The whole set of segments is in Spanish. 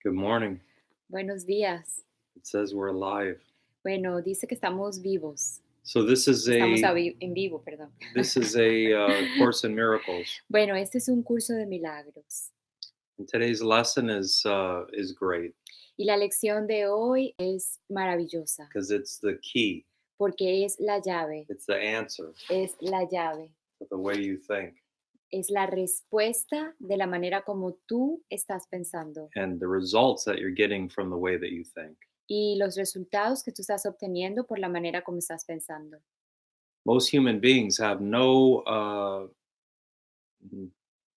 Good morning. Buenos días. It says we're alive. Bueno, dice que estamos vivos. So this is Estamos a en vivo, perdón. this is a course in miracles, Bueno, este es un curso de milagros. and today's lesson is great Y la lección de hoy es maravillosa because it's the key. porque es la llave, It's the answer es la llave, to the way you think es la respuesta de la manera como tú estás pensando and the results that you're getting from the way that you think. y los resultados que tú estás obteniendo por la manera como estás pensando. Most human beings have no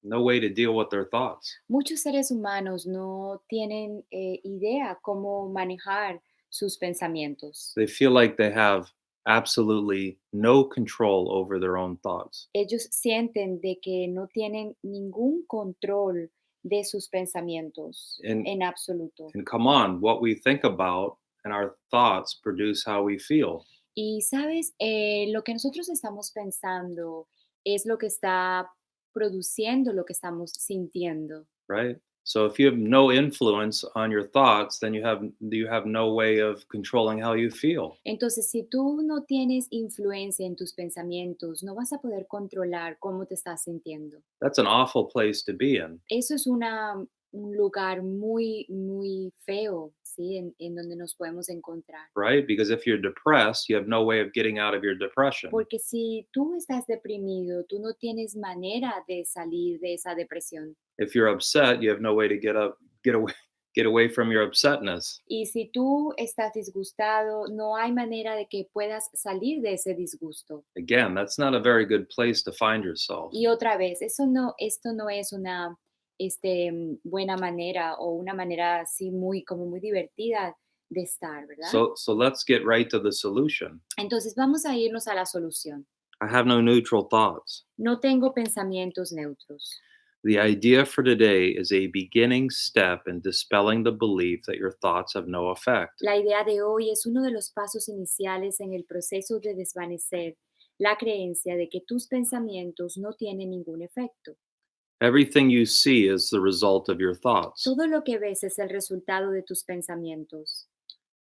way to deal with their thoughts. Muchos seres humanos no tienen idea cómo manejar sus pensamientos. They feel like they have absolutely no control over their own thoughts. Ellos sienten de que no tienen ningún control de sus pensamientos And en absoluto. and come on, what we think about and our thoughts produce how we feel. Y sabes, lo que nosotros estamos pensando es lo que está produciendo lo que estamos sintiendo. Right? So if you have no influence on your thoughts, then you have no way of controlling how you feel. Entonces, si tú no tienes influencia en tus pensamientos, no vas a poder controlar cómo te estás sintiendo. That's an awful place to be in, Eso es un lugar muy, muy feo, ¿sí? En donde nos podemos encontrar. right? Because if you're depressed, you have no way of getting out of your depression. Porque si tú estás deprimido, tú no tienes manera de salir de esa depresión. If you're upset, you have no way to get away get away from your upsetness. Y si tú estás disgustado, no hay manera de que puedas salir de ese disgusto. Again, that's not a very good place to find yourself. Y otra vez, esto no es una buena manera o una manera así como muy divertida de estar, ¿verdad? So let's get right to the solution. Entonces vamos a irnos a la solución. I have no neutral thoughts. No tengo pensamientos neutros. The idea for today is a beginning step in dispelling the belief that your thoughts have no effect. La idea de hoy es uno de los pasos iniciales en el proceso de desvanecer la creencia de que tus pensamientos no tienen ningún efecto. Everything you see is the result of your thoughts. Todo lo que ves es el resultado de tus pensamientos.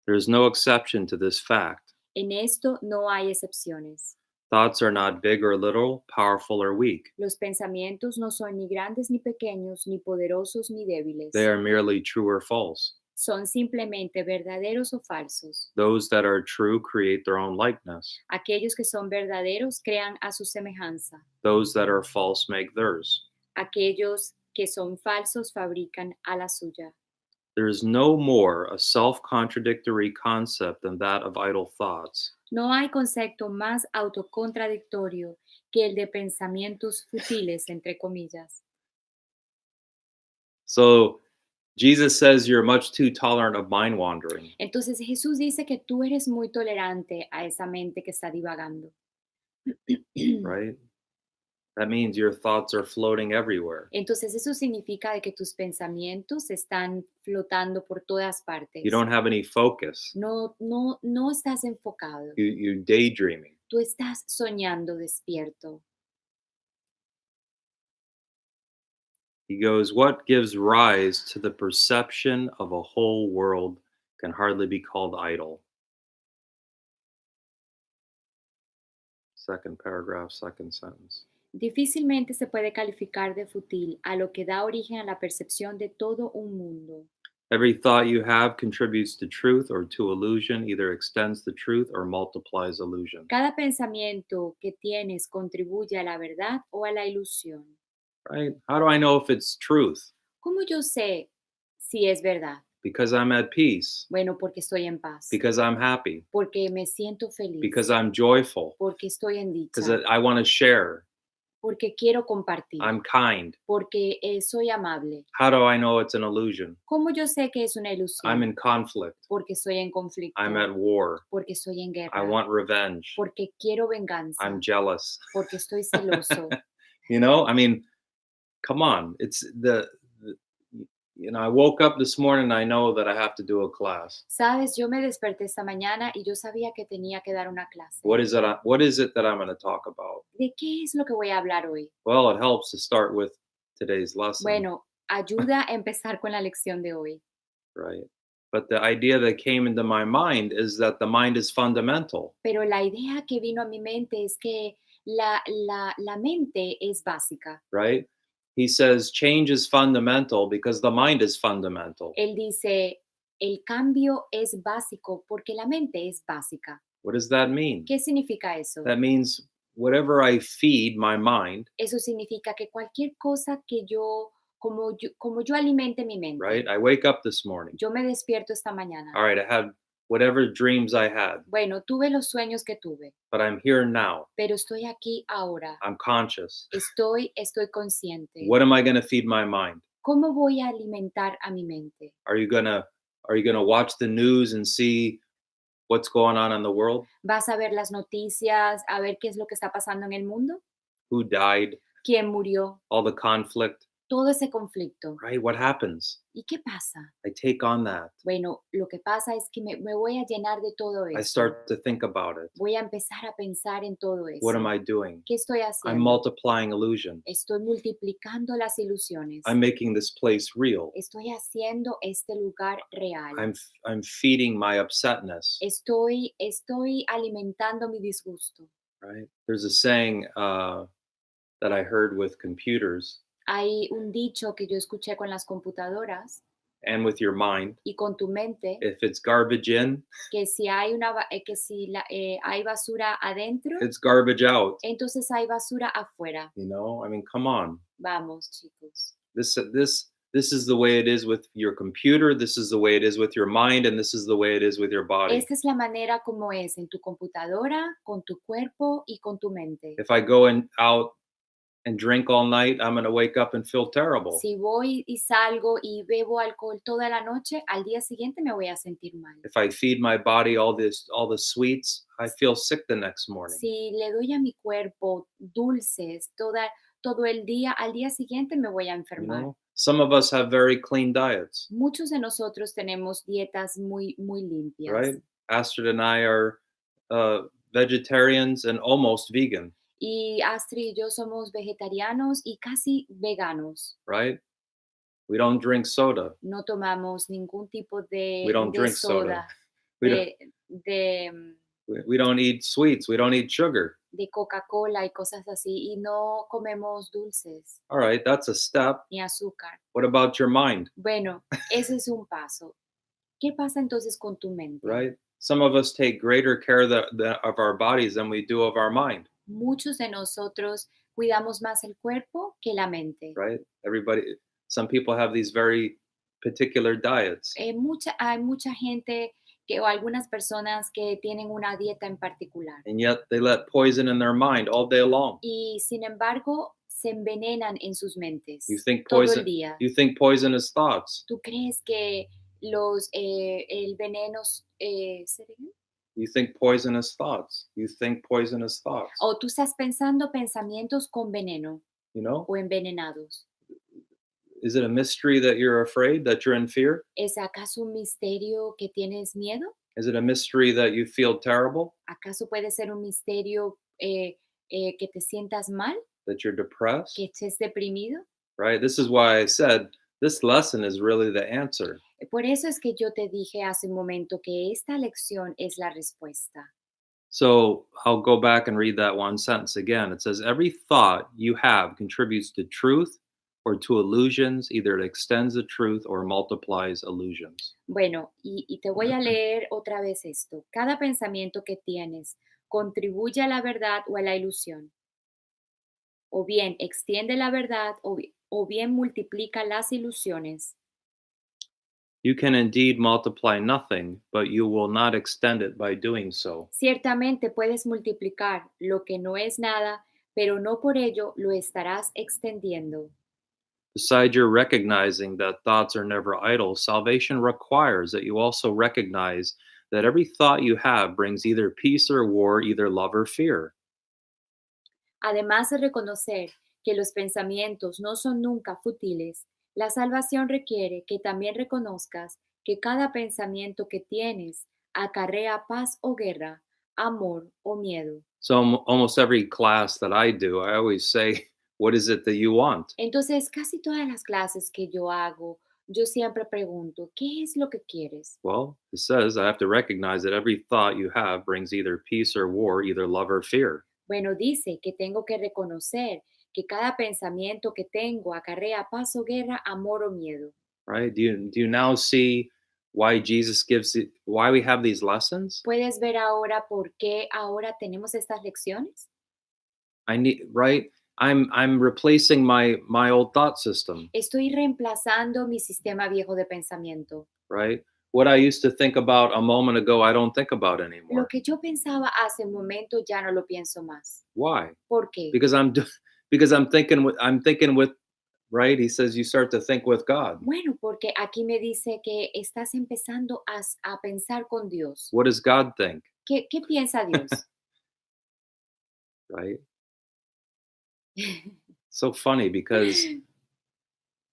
There is no exception to this fact. En esto no hay excepciones. Thoughts are not big or little, powerful or weak. Los pensamientos no son ni grandes ni pequeños, ni poderosos ni débiles. They are merely true or false. Son simplemente verdaderos o falsos. Those that are true create their own likeness. Aquellos que son verdaderos crean a su semejanza. Those that are false make theirs. Aquellos que son falsos fabrican a la suya. There is no more a self-contradictory concept than that of idle thoughts. No hay concepto más autocontradictorio que el de pensamientos futiles, entre comillas. So Jesus says you're much too tolerant of mind wandering. Entonces Jesús dice que tú eres muy tolerante a esa mente que está divagando. Right? That means your thoughts are floating everywhere. Entonces eso significa de que tus pensamientos están flotando por todas partes. You don't have any focus. No estás enfocado. You're daydreaming. Tú estás soñando despierto. He goes, what gives rise to the perception of a whole world can hardly be called idle. Second paragraph, second sentence. Difícilmente se puede calificar de fútil a lo que da origen a la percepción de todo un mundo. Every thought you have contributes to truth or to illusion, either extends the truth or multiplies illusion. Cada pensamiento que tienes contribuye a la verdad o a la ilusión. Right? How do I know if it's truth? ¿Cómo yo sé si es verdad? Because I'm at peace. Bueno, porque estoy en paz. Because I'm happy. Porque me siento feliz. Because I'm joyful. Porque estoy en Because dicha. I want to share. Porque quiero compartir. I'm kind. Porque soy amable. How do I know it's an illusion? ¿Cómo yo sé que es una ilusión? I'm in conflict. Porque estoy en conflicto. I'm at war. Porque estoy en guerra. I want revenge. Porque quiero venganza. I'm jealous. Porque estoy celoso. You know, I mean, come on. It's I woke up this morning and I know that I have to do a class. Sabes, yo me desperté esta mañana y yo sabía que tenía que dar una clase. What is it that I'm going to talk about? ¿De qué es lo que voy a hablar hoy? Well, it helps to start with today's lesson. Bueno, ayuda a empezar con la lección de hoy. right? But the idea that came into my mind is that the mind is fundamental, Pero la idea que vino a mi mente es que la mente es básica. right? He says change is fundamental because the mind is fundamental. Él dice, el cambio es básico porque la mente es básica. What does that mean? ¿Qué significa eso? That means whatever I feed my mind, Eso significa que cualquier cosa que como yo alimente mi mente, right? I wake up this morning. yo me despierto esta mañana. All right, I had whatever dreams I had, Bueno, tuve los sueños que tuve, but I'm here now. pero estoy aquí ahora. I'm conscious. Estoy consciente. What am I going to feed my mind? ¿Cómo voy a alimentar a mi mente? Are you going to watch the news and see what's going on in the world? ¿Vas a ver las noticias, a ver qué es lo que está pasando en el mundo? Who died? ¿Quién murió? All the conflict, Todo ese conflicto. right? What happens? ¿Y qué pasa? I take on that. Bueno, lo que pasa es que me voy a llenar de todo I eso. start to think about it. Voy a empezar a pensar en todo What am eso. I doing? ¿Qué estoy I'm haciendo? multiplying illusions. Estoy multiplicando las ilusiones. I'm making this place real. Estoy haciendo este lugar real. I'm feeding my upsetness, Estoy alimentando mi disgusto. right? There's a saying that I heard with computers Hay un dicho que yo escuché con las computadoras and with your mind. y con tu mente, If it's garbage in, que si hay basura adentro, it's garbage out. entonces hay basura afuera. I mean, come on. Vamos, chicos. This is the way it is with your computer. This is the way it is with your mind, and this is the way it is with your body. Esta es la manera como es en tu computadora, con tu cuerpo y con tu mente. If I go out and drink all night, I'm going to wake up and feel terrible. Si voy y salgo y bebo alcohol toda la noche, al día siguiente me voy a sentir mal. If I feed my body all the sweets, I feel sick the next morning. Si le doy a mi cuerpo dulces todo el día, al día siguiente me voy a You enfermar. know, some of us have very clean diets, Muchos de nosotros tenemos dietas muy limpias. right? Astrid and I are vegetarians and almost vegan, Y Astrid y yo somos vegetarianos y casi veganos. right? We don't drink soda. No tomamos ningún tipo We don't de drink soda. soda, We don't, de we don't eat sweets. We don't eat sugar. de Coca-Cola y cosas así, y no comemos dulces All right, that's a step. ni azúcar. What about your mind, Bueno, ese es un paso. ¿Qué pasa entonces con tu mente? right? Some of us take greater care of our bodies than we do of our mind, Muchos de nosotros cuidamos más el cuerpo que la mente. right? Some people have these very particular diets, Hay mucha gente o algunas personas que tienen una dieta en particular and yet they let poison in their mind all day long. y sin embargo se envenenan en sus mentes You think todo poison. el día. You think poisonous thoughts. ¿Tú crees que el veneno ¿sería? You think poisonous thoughts. You think poisonous thoughts. O tú estás pensando pensamientos con veneno You know, o envenenados? is it a mystery that you're afraid, that you're in fear? ¿Es acaso un misterio que tienes miedo? Is it a mystery that you feel terrible, ¿Acaso puede ser un misterio que te sientas mal, that you're depressed? que estés deprimido? Right? This is why I said this lesson is really the answer. Por eso es que yo te dije hace un momento que esta lección es la respuesta. So I'll go back and read that one sentence again. It says, every thought you have contributes to truth or to illusions. Either it extends the truth or multiplies illusions. Bueno, y te voy a leer otra vez esto. Cada pensamiento que tienes contribuye a la verdad o a la ilusión. O bien extiende la verdad o bien multiplica las ilusiones. You can indeed multiply nothing, but you will not extend it by doing so. Ciertamente puedes multiplicar lo que no es nada, pero no por ello lo estarás extendiendo. Besides your recognizing that thoughts are never idle, salvation requires that you also recognize that every thought you have brings either peace or war, either love or fear. Además de reconocer que los pensamientos no son nunca fútiles, la salvación requiere que también reconozcas que cada pensamiento que tienes acarrea paz o guerra, amor o miedo. So almost every class that I do, I always say, what is it that you want? Entonces, casi todas las clases que yo hago, Yo siempre pregunto, ¿qué es lo que quieres? Well, it says I have to recognize that every thought you have brings either peace or war, either love or fear, Bueno, dice que tengo que reconocer que cada pensamiento que tengo acarrea paz o guerra, amor o miedo. right? Do you now see why Jesus gives it, why we have these lessons? ¿Puedes ver ahora por qué ahora tenemos estas lecciones? I need right? I'm replacing my old thought system, Estoy reemplazando mi sistema viejo de pensamiento. right? What I used to think about a moment ago, I don't think about Lo anymore. que yo pensaba hace un momento ya no lo pienso más. Why? ¿Por qué? Because because I'm thinking with right? He says you start to think with God. Bueno, porque aquí me dice que estás empezando a pensar con Dios. What does God think? ¿Qué piensa Dios? Right? So funny because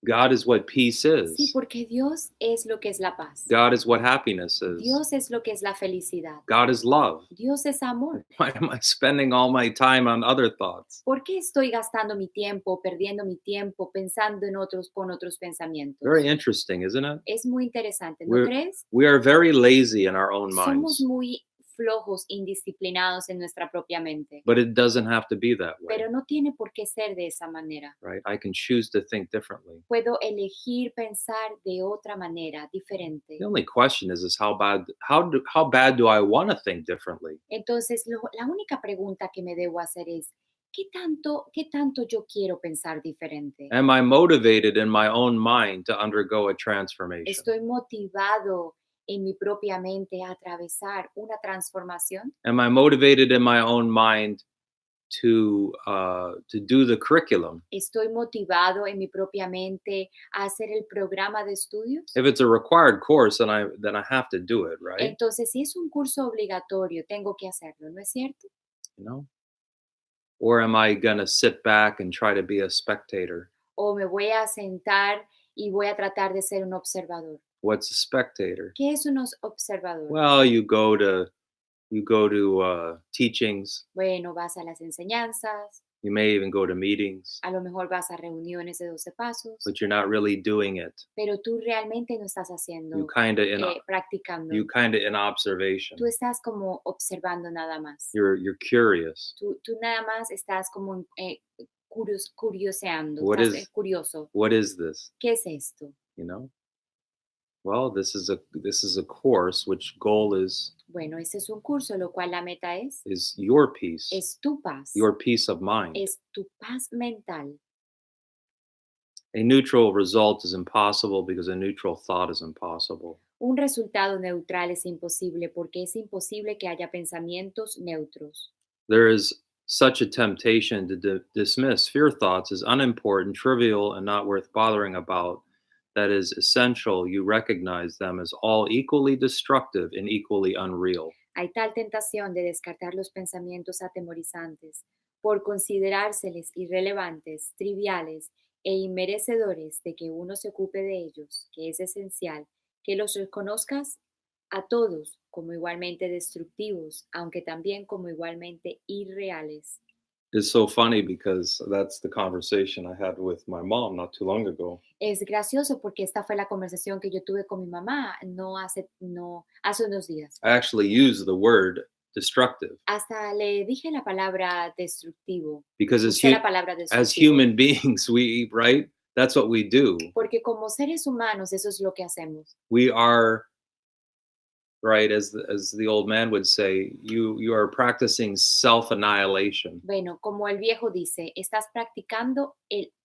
God is what peace Sí, is. porque Dios es lo que es la paz. God is what happiness is. Dios es lo que es la felicidad. God is love. Dios es amor. Why am I spending all my time on other thoughts? ¿Por qué estoy gastando mi tiempo, perdiendo mi tiempo, pensando en otros con otros Very pensamientos? interesting, isn't it? Es muy interesante, ¿no We're crees? we are very lazy in our own Somos minds, muy flojos, indisciplinados en nuestra propia mente, but it doesn't have to be that way, pero no tiene por qué ser de esa manera. right? I can choose to think differently. Puedo elegir pensar de otra manera, The diferente. only question is how bad do I want to think differently? Entonces, la única pregunta que me debo hacer es, qué tanto yo quiero pensar diferente? Am I motivated in my own mind to undergo a transformation? ¿Estoy motivado en mi propia mente a atravesar una transformación? Am I motivated in my own mind to do the curriculum? ¿Estoy motivado en mi propia mente a hacer el programa de estudios? If it's a required course, then I have to do it, right? Entonces, si es un curso obligatorio, tengo que hacerlo, ¿no es cierto? You know? Or am I gonna sit back and try to be a spectator? ¿O me voy a sentar y voy a tratar de ser un observador? What's a spectator? ¿Qué es un observador? Well, you go to teachings. Bueno, vas a las enseñanzas, You may even go to meetings, a lo mejor vas a reuniones de 12 pasos, but you're not really doing it. pero tú realmente no estás You haciendo, kind of in practicando. you kind of in observation. Tú estás como observando nada más. You're curious. Tú nada más estás como curioseando, What estás is curioso. what is this? ¿Qué es esto? You know? Well, this is a course which goal Bueno, ese es un curso, lo cual la meta is your peace, es tu paz, your peace of mind. es tu paz mental. A neutral result is impossible because a neutral thought is impossible. Un resultado neutral es imposible porque es imposible que haya pensamientos neutros. There is such a temptation to dismiss fear thoughts as unimportant, trivial, and not worth bothering about. That is essential you recognize them as all equally destructive and equally unreal. Hay tal tentación de descartar los pensamientos atemorizantes por considerárseles irrelevantes, triviales e inmerecedores de que uno se ocupe de ellos, que es esencial que los reconozcas a todos como igualmente destructivos, aunque también como igualmente irreales. It's so funny because that's the conversation I had with my mom not too long ago. Es gracioso porque esta fue la conversación que yo tuve con mi mamá hace unos días. I actually used the word destructive Hasta le dije la palabra destructivo. because Usé la palabra as destructivo. human beings, we right? That's what we do. Porque como seres humanos eso es lo que hacemos. We are right as the old man would say, you are practicing self-annihilation. Bueno, como el viejo dice, estás practicando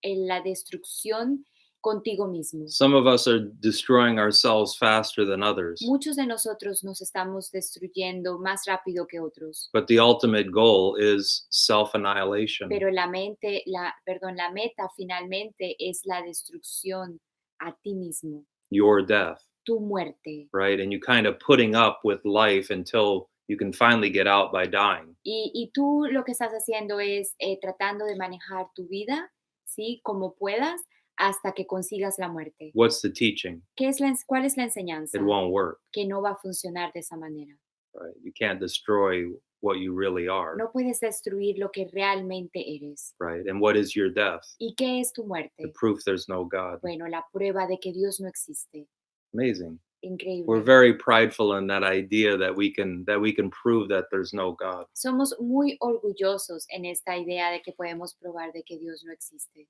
la destrucción contigo mismo. Some of us are destroying ourselves faster than others, Muchos de nosotros nos estamos destruyendo más rápido que otros, but the ultimate goal is self-annihilation. pero la meta finalmente es la destrucción a ti mismo, Your death, tu muerte. right? And you kind of putting up with life until you can finally get out by dying. Y tú lo que estás haciendo es tratando de manejar tu vida, ¿sí? Como puedas, hasta que consigas la muerte. What's the teaching? ¿Cuál es la enseñanza? It won't work, Que no va a funcionar de esa manera. right? You can't destroy what you really are, No puedes destruir lo que realmente eres. right? And what is your death? ¿Y qué es tu The muerte? proof there's no God. Bueno, la prueba de que Dios no existe. Amazing. We're Increíble. very prideful in that idea that we can prove that there's no God. Somos muy orgullosos en esta idea de que podemos probar de que Dios no existe.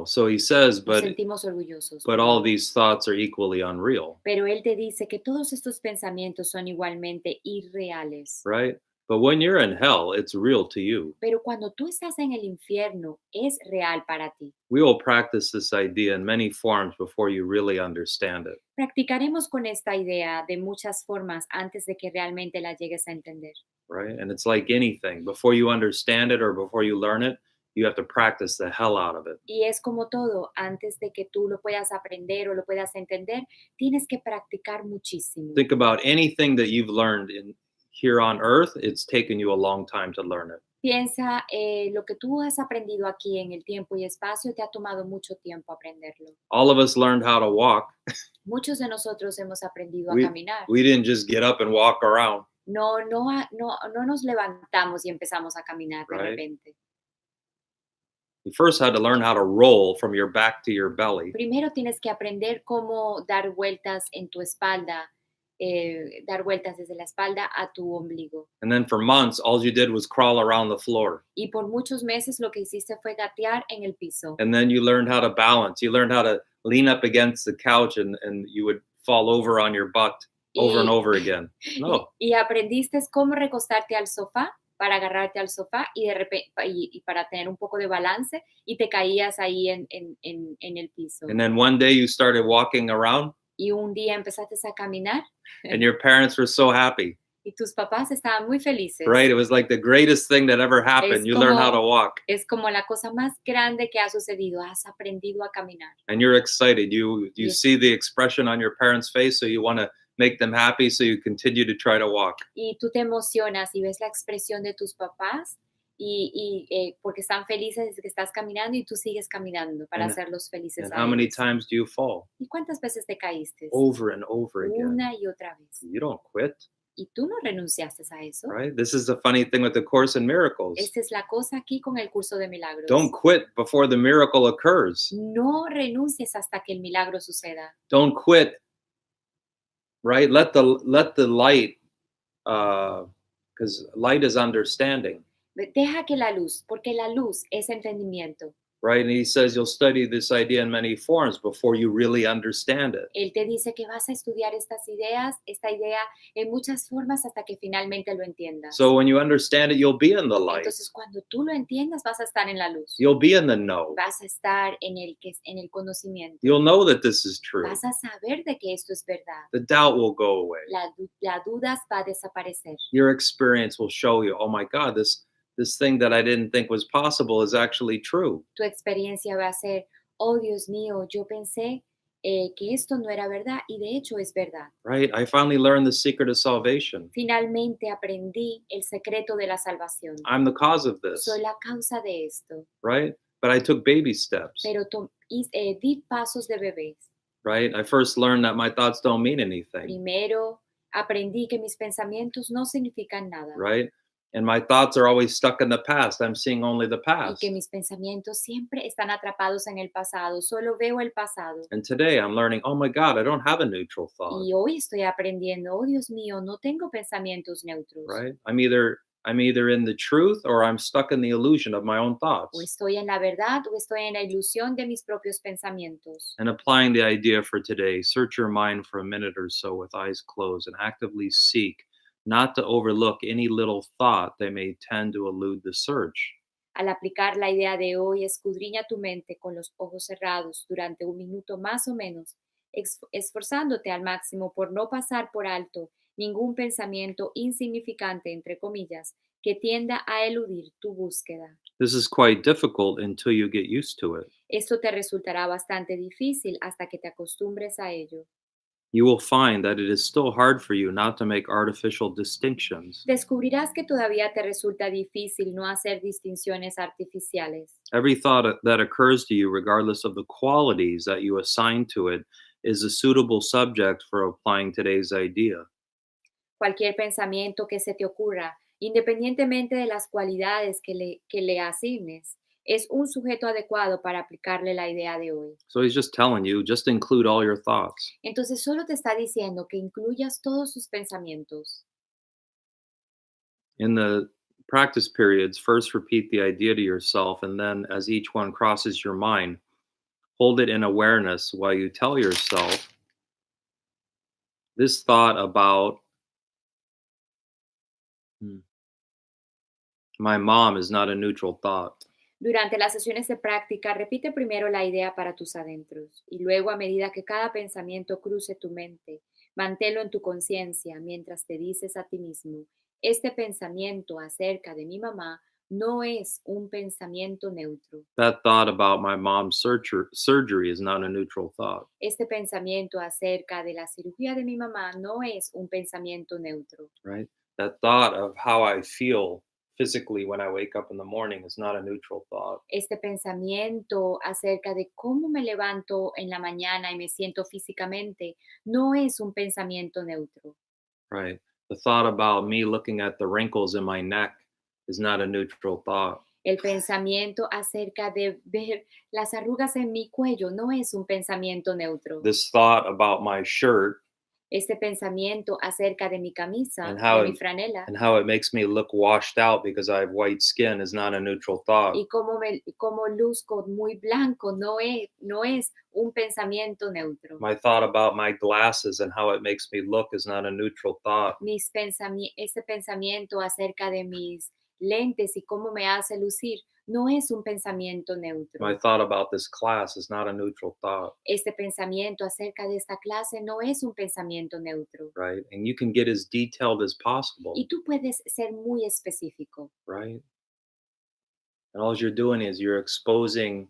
So he says, Nos but sentimos orgullosos, but all perdón. these thoughts are equally unreal, Pero Él te dice que todos estos pensamientos son igualmente irreales. right? But when you're in hell, it's real to you. Pero cuando tú estás en el infierno, es real para ti. We will practice this idea in many forms before you really understand it, Practicaremos con esta idea de muchas formas antes de que realmente la llegues a entender. right? And it's like anything. Before you understand it or before you learn it, you have to practice the hell out of it. Y es como todo, antes de que tú lo puedas aprender o lo puedas entender, tienes que practicar muchísimo. Think about anything that you've learned here on earth, it's taken you a long time to learn it. Piensa, lo que tú has aprendido aquí en el tiempo y espacio te ha tomado mucho tiempo aprenderlo. All of us learned how to walk. Muchos de nosotros hemos aprendido a We caminar. we didn't just get up and walk around, No nos levantamos y empezamos a caminar de right? repente. You first had to learn how to roll from your back to your belly. Primero tienes que aprender cómo dar vueltas en tu espalda, dar vueltas desde la espalda a tu ombligo. And then for months, all you did was crawl around the floor. Y por muchos meses lo que hiciste fue gatear en el piso. And then you learned how to balance. You learned how to lean up against the couch and you would fall over on your butt over and Y, over again. No, y aprendiste cómo recostarte al sofá para agarrarte al sofá y de repente y para tener un poco de balance y te caías ahí en el piso. and then one day you started walking around Y un día empezaste a caminar and your parents were so happy, y tus papás estaban muy felices. right? It was like the greatest thing that ever happened. Es You learned how como, to walk es como la cosa más grande que ha sucedido. Has aprendido a caminar. and you're excited. You Yes. see the expression on your parents' face, so you want to make them happy, so you continue to try to walk. Y tú te emocionas y ves la expresión de tus papás porque están felices de que estás caminando y tú sigues caminando para And- hacerlos felices And a how many ellos. times do you fall? ¿Y cuántas veces te caíste? Over and over again. Una y otra vez. You don't quit, ¿Y tú no renunciaste a eso? right? This is the funny thing with the Course in Miracles. Esta es la cosa aquí con el curso de milagros. Don't quit before the miracle occurs. No renuncies hasta que el milagro suceda. Don't quit, right? Let the light, because light is understanding, Deja que la luz, porque la luz es entendimiento. right? And he says you'll study this idea in many forms before you really understand it. Él te dice que vas a estudiar esta idea en muchas formas hasta que finalmente lo entiendas. So when you understand it, you'll be in the light. Entonces, cuando tú lo entiendas, vas a estar en la luz. You'll be in the know. Vas a estar en el conocimiento. You'll know that this is true. Vas a saber de que esto es verdad. The doubt will go away. La duda va a desaparecer. Your experience will show you, oh my God, this thing that I didn't think was possible is actually true. Tu experiencia va a ser, oh Dios mío, yo pensé que esto no era verdad y de hecho es verdad. Right? I finally learned the secret of salvation. Finalmente aprendí el secreto de la salvación. I'm the cause of this, Soy la causa de esto, right? But I took baby steps, pero di pasos de bebés. right? I first learned that my thoughts don't mean anything, Primero aprendí que mis pensamientos no significan nada right? And my thoughts are always stuck in the past. I'm seeing only the y past. que mis pensamientos siempre están atrapados en el pasado. Solo veo el pasado. And today I'm learning, oh my God, I don't have a neutral thought, Y hoy estoy aprendiendo, oh Dios mío, no tengo pensamientos neutros. right? I'm either in the truth or I'm stuck in the illusion of my own O thoughts. estoy en la verdad o estoy en la ilusión de mis propios pensamientos. And applying the idea for today, search your mind for a minute or so with eyes closed and actively seek not to overlook any little thought that may tend to elude the search. Al aplicar la idea de hoy, escudriña tu mente con los ojos cerrados durante un minuto más o menos, esforzándote al máximo por no pasar por alto ningún pensamiento insignificante, entre comillas, que tienda a eludir tu búsqueda. This is quite difficult until you get used to it. Esto te resultará bastante difícil hasta que te acostumbres a ello. You will find that it is still hard for you not to make artificial distinctions. Descubrirás que todavía te resulta difícil no hacer distinciones artificiales. Every thought that occurs to you, regardless of the qualities that you assign to it, is a suitable subject for applying today's idea. Cualquier pensamiento que se te ocurra, independientemente de las cualidades que le asignes, es un sujeto adecuado para aplicarle la idea de hoy. So he's just telling you, just include all your thoughts. Entonces solo te está diciendo que incluyas todos sus pensamientos. In the practice periods, first repeat the idea to yourself, and then as each one crosses your mind, hold it in awareness while you tell yourself this thought about "Hmm, my mom is not a neutral thought." Durante las sesiones de práctica, repite primero la idea para tus adentros y luego a medida que cada pensamiento cruce tu mente, manténlo en tu conciencia mientras te dices a ti mismo, este pensamiento acerca de mi mamá no es un pensamiento neutro. That thought about my mom's surgery is not a neutral thought, Este pensamiento acerca de la cirugía de mi mamá no es un pensamiento neutro. right? That thought of how I feel physically when I wake up in the morning is not a neutral thought, Este pensamiento acerca de cómo me levanto en la mañana y me siento físicamente no es un pensamiento neutro. right? The thought about me looking at the wrinkles in my neck is not a neutral thought. El pensamiento acerca de ver las arrugas en mi cuello no es un pensamiento neutro. This thought about my shirt Este pensamiento acerca de mi and camisa, de how mi it franela, and how it makes me look washed out because I have white skin is not a neutral thought. y cómo luzco muy blanco no es un pensamiento neutro. My thought about my glasses and how it makes me look is not a neutral thought. Este pensamiento acerca de mis lentes y cómo me hace lucir no es un pensamiento neutro. My thought about this class is not a neutral thought, Este pensamiento acerca de esta clase no es un pensamiento neutro. right? And you can get as detailed as possible, Y tú puedes ser muy específico. right? And all you're doing is you're exposing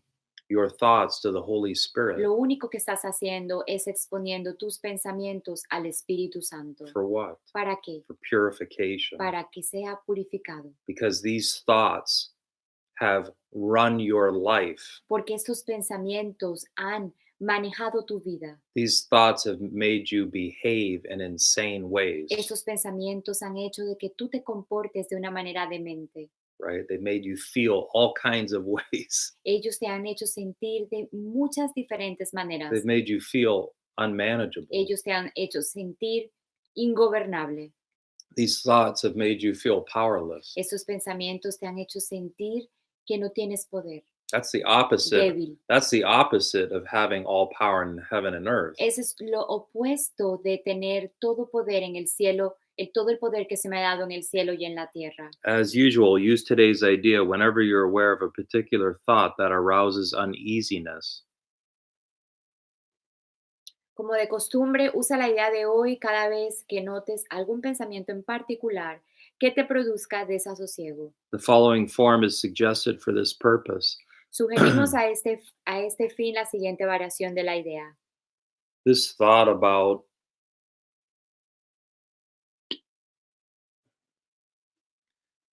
your thoughts to the Holy Spirit. Lo único que estás haciendo es exponiendo tus pensamientos al Espíritu Santo. For what? ¿Para qué? For purification. Para que sea purificado. Because these thoughts have run your life. Porque estos pensamientos han manejado tu vida. These thoughts have made you behave in insane ways, Estos pensamientos han hecho de que tú te comportes de una manera demente. right? They made you feel all kinds of ways. Ellos te han hecho sentir de muchas diferentes maneras. They've made you feel unmanageable. Ellos te han hecho sentir ingobernable. These thoughts have made you feel powerless. Esos pensamientos te han hecho sentir que no tienes poder, That's the opposite. débil. That's the opposite of having all power in heaven and earth. Ese es lo opuesto de tener todo poder en el cielo, todo el poder que se me ha dado en el cielo y en la tierra. As usual, use today's idea whenever you're aware of a particular thought that arouses uneasiness. Como de costumbre, usa la idea de hoy cada vez que notes algún pensamiento en particular que te produzca desasosiego. The following form is suggested for this purpose. Sugerimos a este fin la siguiente variación de la idea. This thought about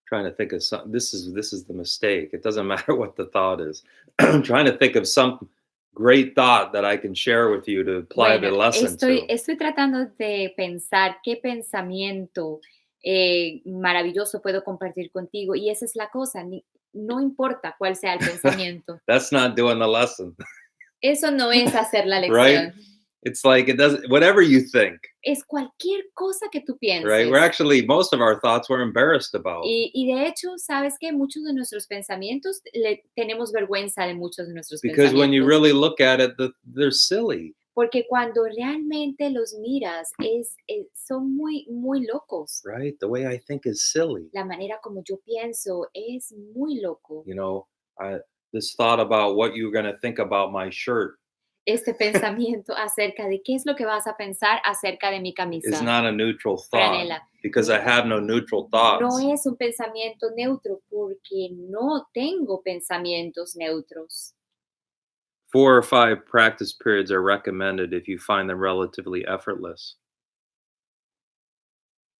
trying to think of some this is the mistake. It doesn't matter what the thought is. I'm trying to think of some great thought that I can share with you to apply the Bueno, lesson to. estoy tratando de pensar qué pensamiento maravilloso puedo compartir contigo y esa es la cosa, no importa cuál sea el pensamiento. That's not doing the lesson, Eso no es hacer la right? lección. It's like it doesn't whatever you think, Es cualquier cosa que tú right? pienses. We're actually most of our thoughts we're embarrassed about. Y de hecho, sabes que muchos de nuestros pensamientos tenemos vergüenza de muchos de nuestros Because when you pensamientos. really look at it, they're silly, Porque cuando realmente los miras, son muy, muy locos. right? The way I think is silly. La manera como yo pienso es muy loco. You know, this thought about what you're going to think about my shirt Este pensamiento acerca de qué es lo que vas a pensar acerca de mi is camisa, not a neutral thought franela. because I have no neutral No thoughts. es un pensamiento neutro porque no tengo pensamientos neutros. 4 or 5 practice periods are recommended if you find them relatively effortless.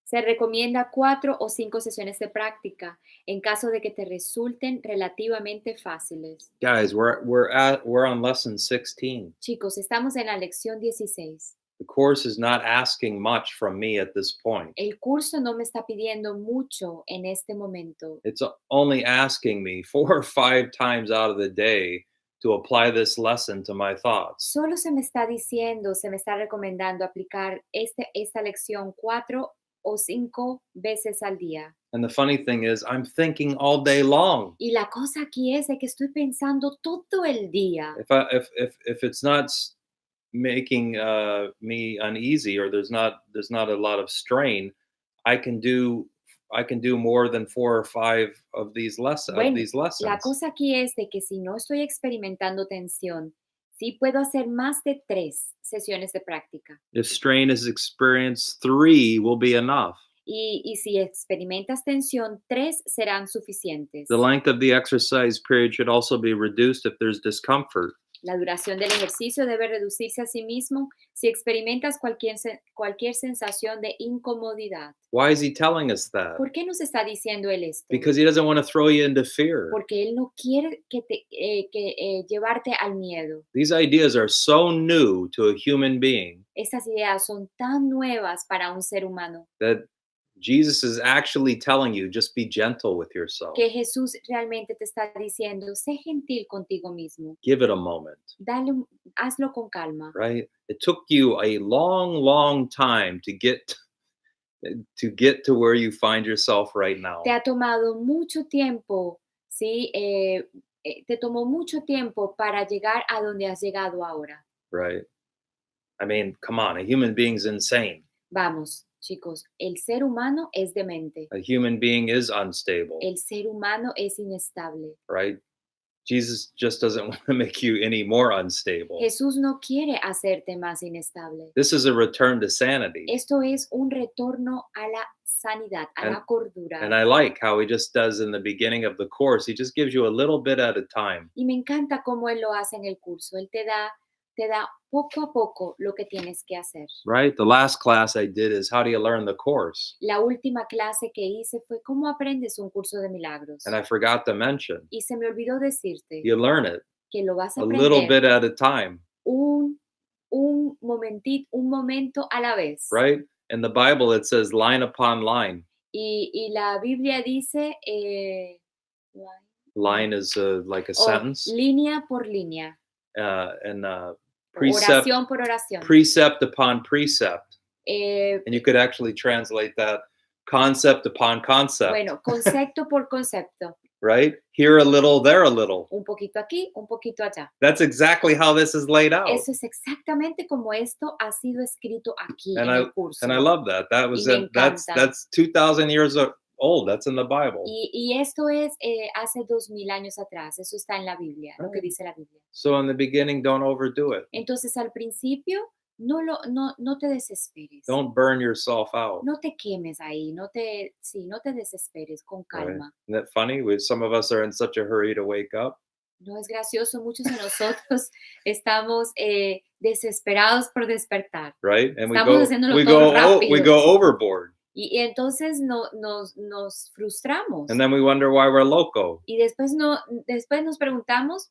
Se recomienda 4 o 5 sesiones de práctica en caso de que te resulten relativamente fáciles. Guys, we're on lesson 16. Chicos, estamos en la lección 16. The course is not asking much from me at this point. El curso no me está pidiendo mucho en este momento. It's only asking me 4 or 5 times out of the day to apply this lesson to my thoughts. Solo se me está diciendo, se me está recomendando aplicar esta lección 4 o 5 veces al día. And the funny thing is, I'm thinking all day long. Y la cosa aquí es de que estoy pensando todo el día. If it's not making me uneasy, or there's not a lot of strain, I can do more than 4 or 5 of these Bueno, la lessons. cosa aquí es de que si no estoy experimentando tensión, sí puedo hacer más de 3 sesiones de práctica. If strain is experienced, 3 will be enough. Y si experimentas tensión, 3 serán suficientes. The length of the exercise period should also be reduced if there's discomfort. La duración del ejercicio debe reducirse a sí mismo si experimentas cualquier sensación de incomodidad. Why is he telling us that? ¿Por qué nos está diciendo él esto? Because he doesn't want to throw you into fear. Porque él no quiere llevarte al miedo. These ideas are so new to a human being Estas ideas son tan nuevas para un ser humano that Jesus is actually telling you, just be gentle with yourself. que Jesús realmente te está diciendo, sé gentil contigo mismo. Give it a moment, Hazlo con calma. right? It took you a long, long time to get to where you find yourself right now. Te ha tomado mucho tiempo, ¿sí? Te tomó mucho tiempo para llegar a donde has llegado ahora. Right? I mean, come on, a human being's insane. Vamos, chicos, el ser humano es demente. A human being is unstable, El ser humano es inestable. right? Jesus just doesn't want to make you any more unstable. Jesús no quiere hacerte más inestable. This is a return to sanity. Esto es un retorno a la sanidad, a la cordura. And I like how he just does in the beginning of the course. He just gives you a little bit at a time. Y me encanta cómo él lo hace en el curso. Él te da poco a poco lo que tienes que hacer. Right? The last class I did is how do you learn the course? La última clase que hice fue cómo aprendes un curso de milagros. And I forgot to mention, Y se me olvidó decirte you learn it que lo vas a a little aprender bit at a time, un momento a la vez. right? In the Bible, it says line upon line. Y la Biblia dice Line is like a sentence. línea por línea, And precept, oración por oración. precept upon precept. Eh, And you could actually translate that concept upon concept, bueno, concepto por concepto. right? Here a little, there a little. Un poquito aquí, un poquito allá. That's exactly how this is laid out. Eso es exactamente como esto ha sido escrito aquí And en el curso. And I love that. That was Y me that's 2,000 years old. That's in the Bible. Y esto es hace 2000 años atrás. Eso está en la Biblia, lo que dice la Biblia. So in the beginning, don't overdo it. Entonces al principio no te desesperes. Don't burn yourself out. No te quemes ahí, no te desesperes, con Right? calma. Isn't that funny? Some of us are in such a hurry to wake up. No es gracioso, muchos de nosotros estamos desesperados por despertar. Right? And Estamos haciéndolo todo rápido. we go overboard. Y entonces nos frustramos. And then we wonder why we're loco. Y después nos preguntamos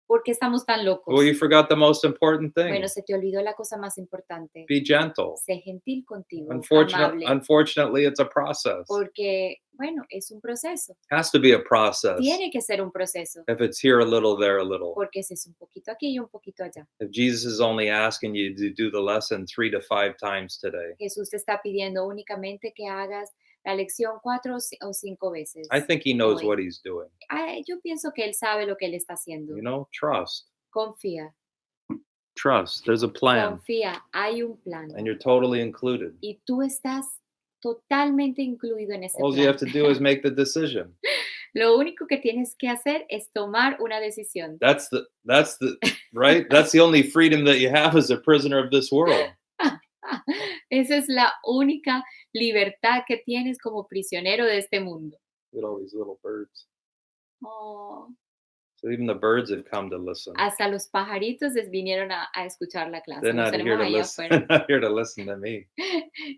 por qué estamos tan locos. Well, you forgot the most important thing. Bueno, se te olvidó la cosa más importante. Be gentle. Sé gentil contigo, amable. Unfortunately, it's a process. Porque, bueno, es un proceso. Has to be a process. Tiene que ser un proceso. If it's here a little, there a little. Porque ese es un poquito aquí y un poquito allá. If Jesus is only asking you to do the lesson 3 to 5 times today, Jesús te está pidiendo únicamente que hagas la lección 4 o 5 veces. I think he knows hoy. what he's doing. Yo pienso que él sabe lo que él está haciendo. You know, trust. Confía. Trust. There's a plan. Confía, hay un plan. And you're totally included. Y tú estás totalmente incluido en ese All plan. you have to do is make the decision. Lo único que tienes que hacer es tomar una decisión. That's the right? That's the only freedom that you have as a prisoner of this world. Esa es la única libertad que tienes como prisionero de este mundo. Look at all these little birds. Oh, So even the birds have come to listen. hasta los pajaritos vinieron a escuchar la clase. They're Los not here tenemos to ahí listen. afuera. They're not here to listen to me.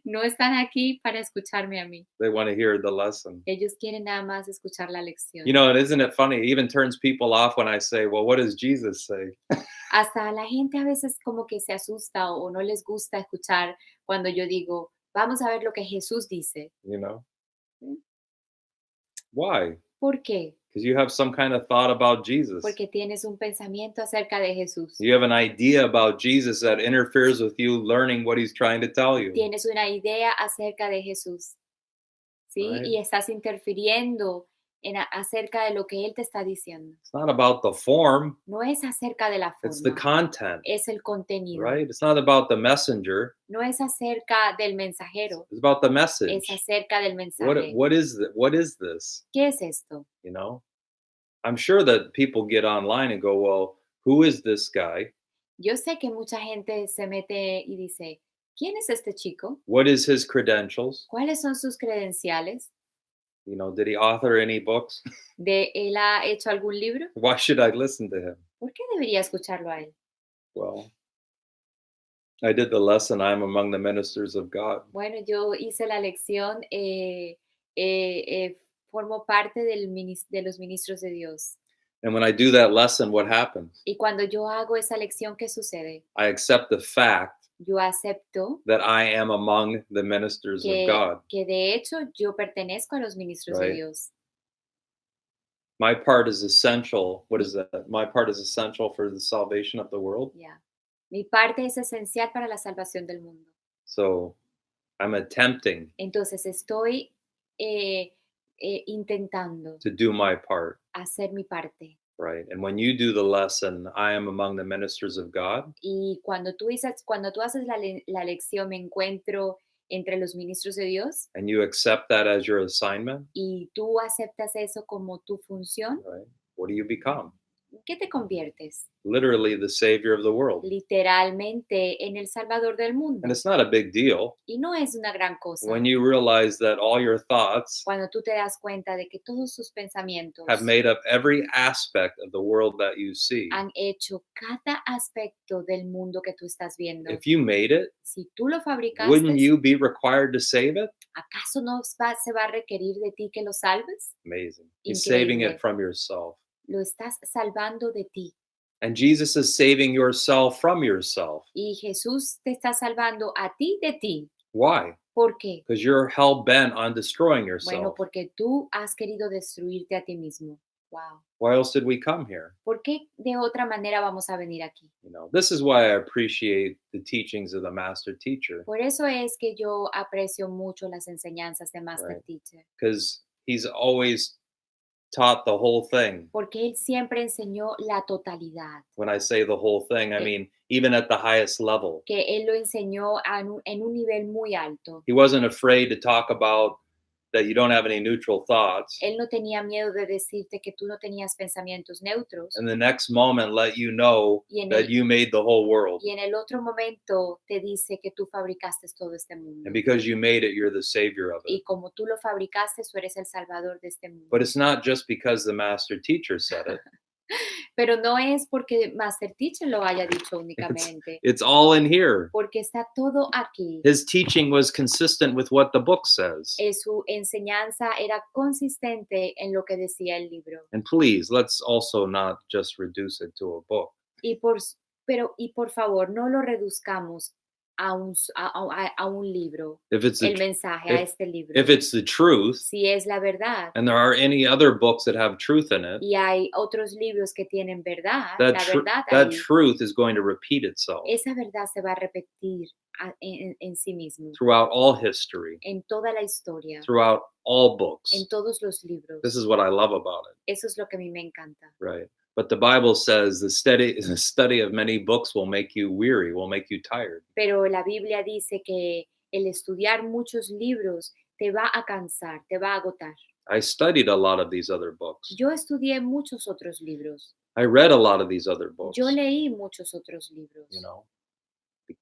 No están aquí para escucharme a mí. They want to hear the lesson. Ellos quieren nada más escuchar la lección. You know, and isn't it funny? It even turns people off when I say, well, what does Jesus say? Hasta la gente a veces como que se asusta o no les gusta escuchar cuando yo digo, vamos a ver lo que Jesús dice. you know? ¿Mm? Why? ¿Por qué? Because you have some kind of thought about Jesus. Porque tienes un pensamiento acerca de Jesús. You have an idea about Jesus that interferes with you learning what he's trying to tell you, Tienes una idea acerca de Jesús, ¿sí? right? Y estás interfiriendo acerca de lo que Él te está diciendo. It's not about the form, No es acerca de la it's the forma, content, es el contenido. right? It's not about the messenger, No es acerca del mensajero, it's about the es message. acerca del mensaje. What is this? ¿Qué es esto? You know? I'm sure that people get online and go, "Well, who is this guy? Yo sé que mucha gente se mete y dice, ¿quién es este chico? What is his credentials? ¿Cuáles son sus credenciales? You know, did he author any books? ¿Él ha hecho algún libro? Why should I listen to him?" ¿Por qué debería escucharlo a él? Well, I did the lesson, I'm among the ministers of God. Bueno, yo hice la lección, formo parte de los ministros de Dios. And when I do that lesson, what happens? Y cuando yo hago esa lección, ¿qué sucede? I accept the fact Yo acepto that I am among the ministers of God, que de hecho yo pertenezco a los ministros de right? Dios. My part is essential. What is that? My part is essential for the salvation of the world. Ya. Mi parte es esencial para la salvación del mundo. So I'm attempting Entonces estoy intentando to do my part, hacer mi parte. right? And when you do the lesson, I am among the ministers of God, Y cuando tú haces la lección, me encuentro entre los ministros de Dios and you accept that as your assignment, y tú aceptas eso como tu función, right? What do you become? ¿qué te conviertes? Literally the savior of the world. Literalmente en el Salvador del And mundo. it's not a big deal Y no es una gran cosa. when you realize that all your thoughts Cuando tú te das cuenta de que todos sus pensamientos have made up every aspect of the world that you see. han hecho cada aspecto del mundo que tú estás viendo. If you made it, Si tú lo fabricaste, wouldn't you be required to save it? ¿acaso no se va a requerir de ti que lo salves? Amazing. He's saving Increíble. it from yourself. Lo estás salvando de ti. And Jesus is saving yourself from yourself. Y Jesús te está salvando a ti de ti. Why? ¿Por qué? Because you're hell bent on destroying Bueno, yourself. porque tú has querido destruirte a ti mismo. Wow. Why else did we come here? ¿Por qué de otra manera vamos a venir aquí? You know, this is why I appreciate the teachings of the master teacher, Por eso es que yo aprecio mucho las enseñanzas de Master Right. Teacher. because he's always taught the whole thing. Porque él siempre enseñó la totalidad. When I say the whole thing, I mean even at the highest level. Que él lo enseñó en un nivel muy alto. He wasn't afraid to talk about that you don't have any neutral thoughts, Él no tenía miedo de decirte que tú no tenías pensamientos neutros. and the next moment let you know Y en that el- you made the whole world. Y en el otro momento te dice que tú fabricaste todo este mundo. And because you made it, you're the savior of Y it. como tú lo fabricaste, tú eres el salvador de este mundo. But it's not just because the master teacher said it. Pero no es porque Master Teacher lo haya dicho únicamente. It's all in here. Porque está todo aquí. His teaching was consistent with what the book says. Su enseñanza era consistente en lo que decía el libro. And please, let's also not just reduce it to a book. Y por favor, no lo reduzcamos a un libro, If it's el the, mensaje, a este libro. if it's the truth, Si es la verdad and there are any other books that have truth in it, y hay otros libros que tienen verdad, that, la tru- verdad that ahí, truth is going to repeat itself esa verdad se va a repetir en sí mismo, throughout all history, en toda la historia, throughout all books. en todos los libros. This is what I love about it, Eso es lo que a mí me encanta. right? But the Bible says the study of many books will make you weary, will make you tired. Pero la Biblia dice que el estudiar muchos libros te va a cansar, te va a agotar. I studied a lot of these other books. Yo estudié muchos otros libros. I read a lot of these other books. Yo leí muchos otros libros. You know,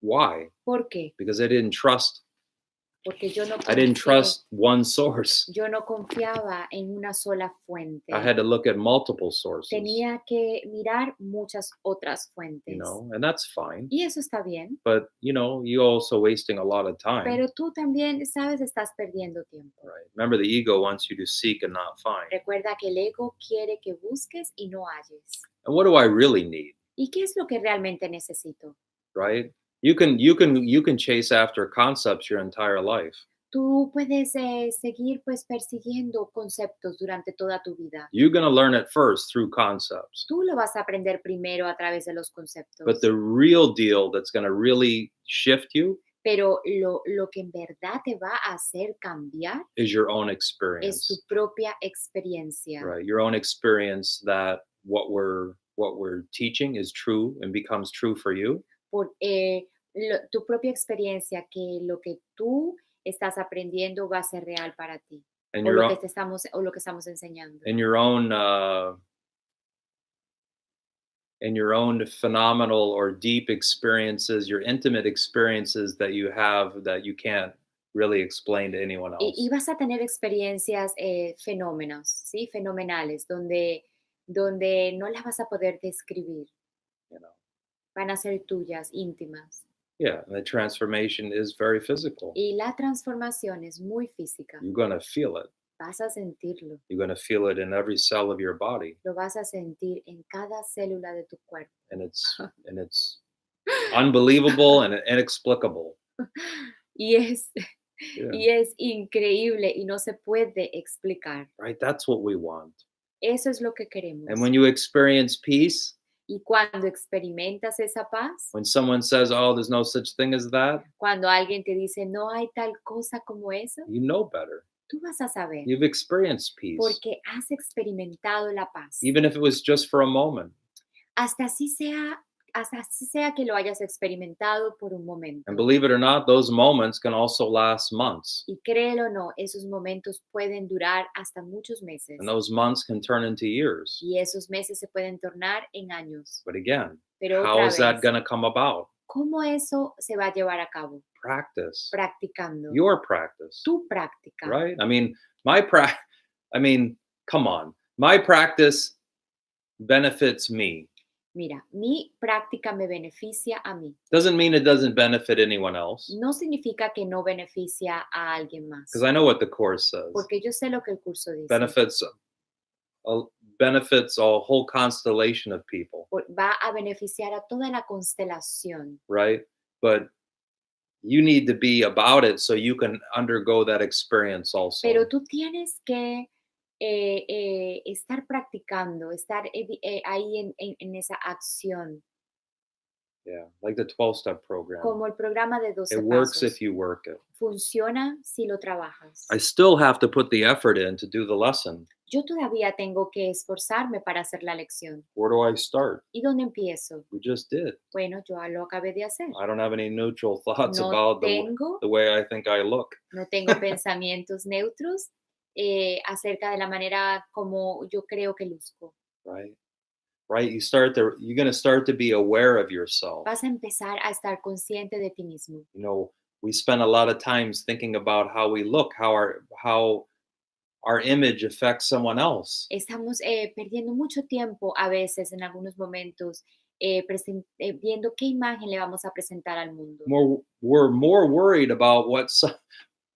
why? ¿Por qué? Because I didn't trust. Porque yo no I didn't confié- trust one source. Yo no confiaba en una sola fuente. I had to look at multiple sources. Tenía que mirar muchas otras fuentes. You know, and that's fine. Y eso está bien. But you know, you're also wasting a lot of time. Pero tú también, sabes, estás perdiendo tiempo. Right. Remember, the ego wants you to seek and not find. Recuerda que el ego quiere que busques y no halles. And what do I really need? ¿Y qué es lo que realmente necesito? right? You can chase after concepts your entire life. Tú puedes seguir pues persiguiendo conceptos durante toda tu vida. You're going to learn it first through concepts. Tú lo vas a aprender primero a través de los But conceptos, the real deal that's going to really shift you pero lo que en verdad te va a hacer cambiar is your own es tu experience, propia experiencia. right? Your own experience that what we're teaching is true and becomes true for you, Tu propia experiencia, que lo que tú estás aprendiendo va a ser real para ti, and o your lo own que te estamos, o lo que estamos enseñando. and your own and your own phenomenal or deep experiences, your intimate experiences that you have that you can't really explain to anyone Y else. vas a tener experiencias fenómenos, ¿sí? Fenomenales, donde no las vas a poder describir, You know, van a ser tuyas, íntimas. yeah, and the transformation is very physical. Y la transformación es muy física, You're gonna feel it. vas a sentirlo, You're gonna feel it in every cell of your body, lo vas a sentir en cada célula de tu cuerpo. and it's unbelievable and inexplicable. Y es, Yeah, y es increíble y no se puede explicar. right. That's what we want. Eso es lo que And queremos. when you experience peace, Y cuando experimentas esa paz, when someone says, "Oh, there's no such thing as that," cuando alguien te dice, no hay tal cosa como eso, you know better. tú vas a saber You've experienced peace, porque has experimentado la paz. even if it was just for a moment. Hasta así sea, hasta así sea que lo hayas experimentado por un And momento. believe it or not, those moments can also last months. Y créelo o no, esos momentos pueden durar hasta muchos meses. And those months can turn into years. Y esos meses se pueden tornar en años. But again, Pero how otra is that vez, going to come about? ¿cómo eso se va a llevar a cabo? Practice. Practicando. Your practice. Tu práctica. Right? I mean, come on. My practice benefits me. Mira, mi práctica me beneficia a mí. Doesn't mean it doesn't benefit anyone else. No significa que no beneficia a alguien más. Because I know what the course says. Porque yo sé lo que el curso dice. Benefits a whole constellation of people. Va a beneficiar a toda la constelación. Right? But you need to be about it so you can undergo that experience also. Pero tú tienes que estar practicando, estar ahí en esa acción. Yeah, like the 12-step program. Como el programa de 12 It works pasos. if you work it. Funciona si lo trabajas. I still have to put the effort in to do the lesson. Yo todavía tengo que esforzarme para hacer la lección. Where do I start? ¿Y dónde empiezo? We just did. Bueno, yo lo acabé de hacer. I don't have any neutral thoughts No about tengo, the way I think I look. no tengo pensamientos neutros acerca de la manera como yo creo que luzco. Right? Right? You're going to start to be aware of yourself. Vas a empezar a estar consciente de ti mismo. You know, we spend a lot of times thinking about how we look, how our image affects someone else. Estamos perdiendo mucho tiempo a veces en algunos momentos viendo qué imagen le vamos a presentar al mundo. We're more worried about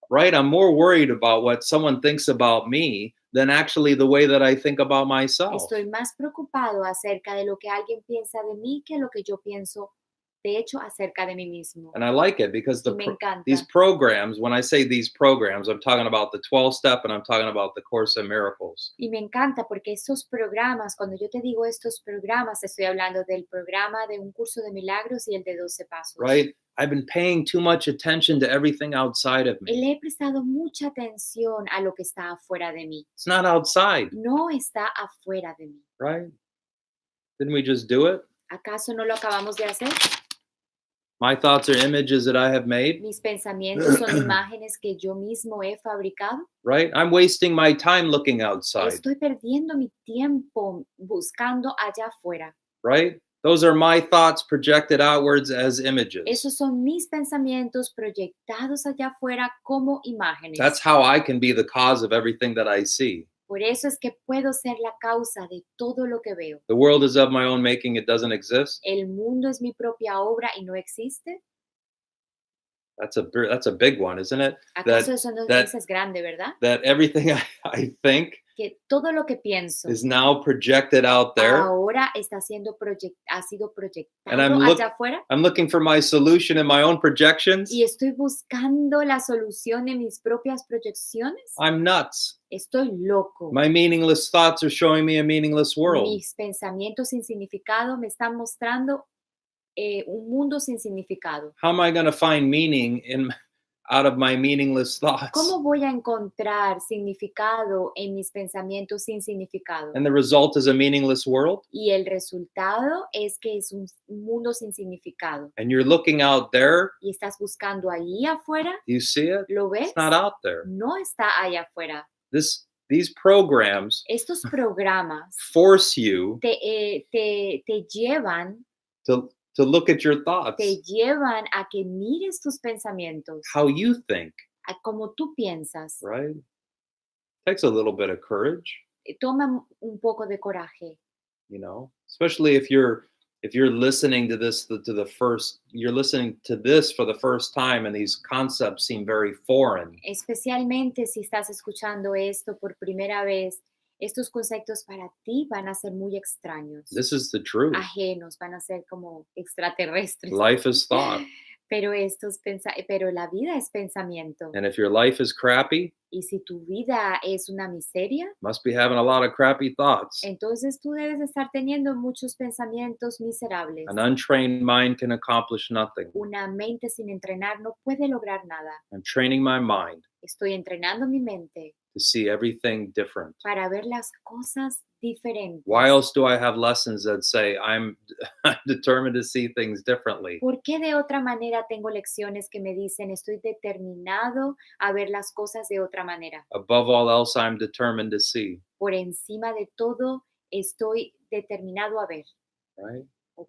right? I'm more worried about what someone thinks about me than actually the way that I think about myself. Estoy más preocupado acerca de lo que alguien piensa de mí que lo que yo pienso, de hecho, acerca de mí mismo. And I like it because Y me encanta. these programs, when I say these programs, I'm talking about the 12-step and I'm talking about the Course in Miracles. Y me encanta porque estos programas, cuando yo te digo estos programas, estoy hablando del programa de un curso de milagros y el de 12 pasos. Right? I've been paying too much attention to everything outside of me. Le he prestado mucha atención a lo que está afuera de mí. It's not outside, No está afuera de mí. right? Didn't we just do it? ¿Acaso no lo acabamos de hacer? My thoughts are images that I have made, Mis pensamientos son imágenes que yo mismo he fabricado. right? I'm wasting my time looking outside, Estoy perdiendo mi tiempo buscando allá afuera. right? Those are my thoughts projected outwards as images. Esos son mis pensamientos proyectados allá afuera como imágenes. That's how I can be the cause of everything that I see. Por eso es que puedo ser la causa de todo lo que veo. The world is of my own making, it doesn't exist. El mundo es mi propia obra y no existe. That's a big one, isn't it? ¿Acaso eso no that- es grande, verdad? That everything I think que todo lo que pienso is now projected out there, ahora está ha sido and I'm proyectado allá afuera I'm looking for my solution in my own projections. y estoy buscando la solución en mis propias proyecciones. I'm nuts. Estoy loco. My meaningless thoughts are showing me a meaningless world. Mis pensamientos sin significado me están mostrando un mundo sin significado. How am I going to find meaning out of my meaningless thoughts? ¿Cómo voy a encontrar significado en mis pensamientos sin significado? And the result is a meaningless world. Y el resultado es que es un mundo sin significado. And you're looking out there. Y estás buscando ahí afuera. You see it? ¿Lo ves? It's not out there. No está allá afuera. These programs Estos programas force you te llevan to look at your thoughts, te llevan a que mires tus pensamientos, how you think, a cómo tú piensas. right? Takes a little bit of courage, Toma un poco de coraje, especially if you're listening to this you're listening to this for the first time and these concepts seem very foreign. especialmente si estás escuchando esto por primera vez. Estos conceptos para ti van a ser muy extraños. This is the truth. Ajenos, van a ser como extraterrestres. Life is thought. Pero la vida es pensamiento. And if your life is crappy, y si tu vida es una miseria, must be having a lot of crappy thoughts. Entonces tú debes estar teniendo muchos pensamientos miserables. An untrained mind can accomplish nothing. Una mente sin entrenar no puede lograr nada. I'm training my mind. Estoy entrenando mi mente. To see everything different. Para ver las cosas diferentes. Why else do I have lessons that say I'm determined to see things differently? ¿Por qué de otra manera tengo lecciones que me dicen estoy determinado a ver las cosas de otra manera? Above all else, I'm determined to see. Por encima de todo, estoy determinado a ver. Right?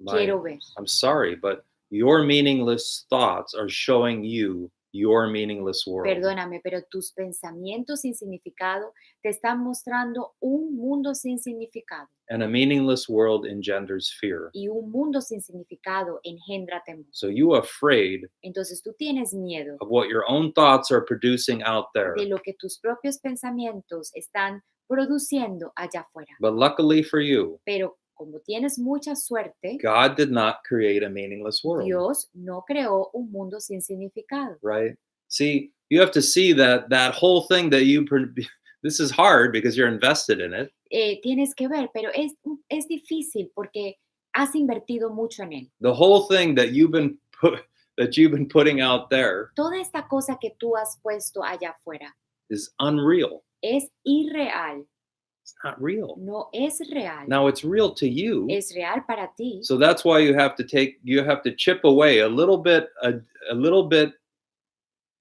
Quiero ver. I'm sorry, but your meaningless thoughts are showing you your meaningless world. Perdóname, pero tus pensamientos sin significado te están mostrando un mundo sin significado. And a meaningless world engenders fear. Y un mundo sin significado engendra temor. So you are afraid Entonces tú tienes miedo of what your own thoughts are producing out there. de lo que tus propios pensamientos están produciendo allá afuera. But luckily for you, Pero como tienes mucha suerte, God did not create a meaningless world. Dios no creó un mundo sin significado. Right? See, you have to see that whole thing that this is hard because you're invested in it. Tienes que ver, pero es difícil porque has invertido mucho en él. The whole thing that you've been putting out there Toda esta cosa que tú has puesto allá afuera is unreal. es irreal. It's not real. No es real. Now it's real to you. Es real para ti. So that's why you have to chip away a little bit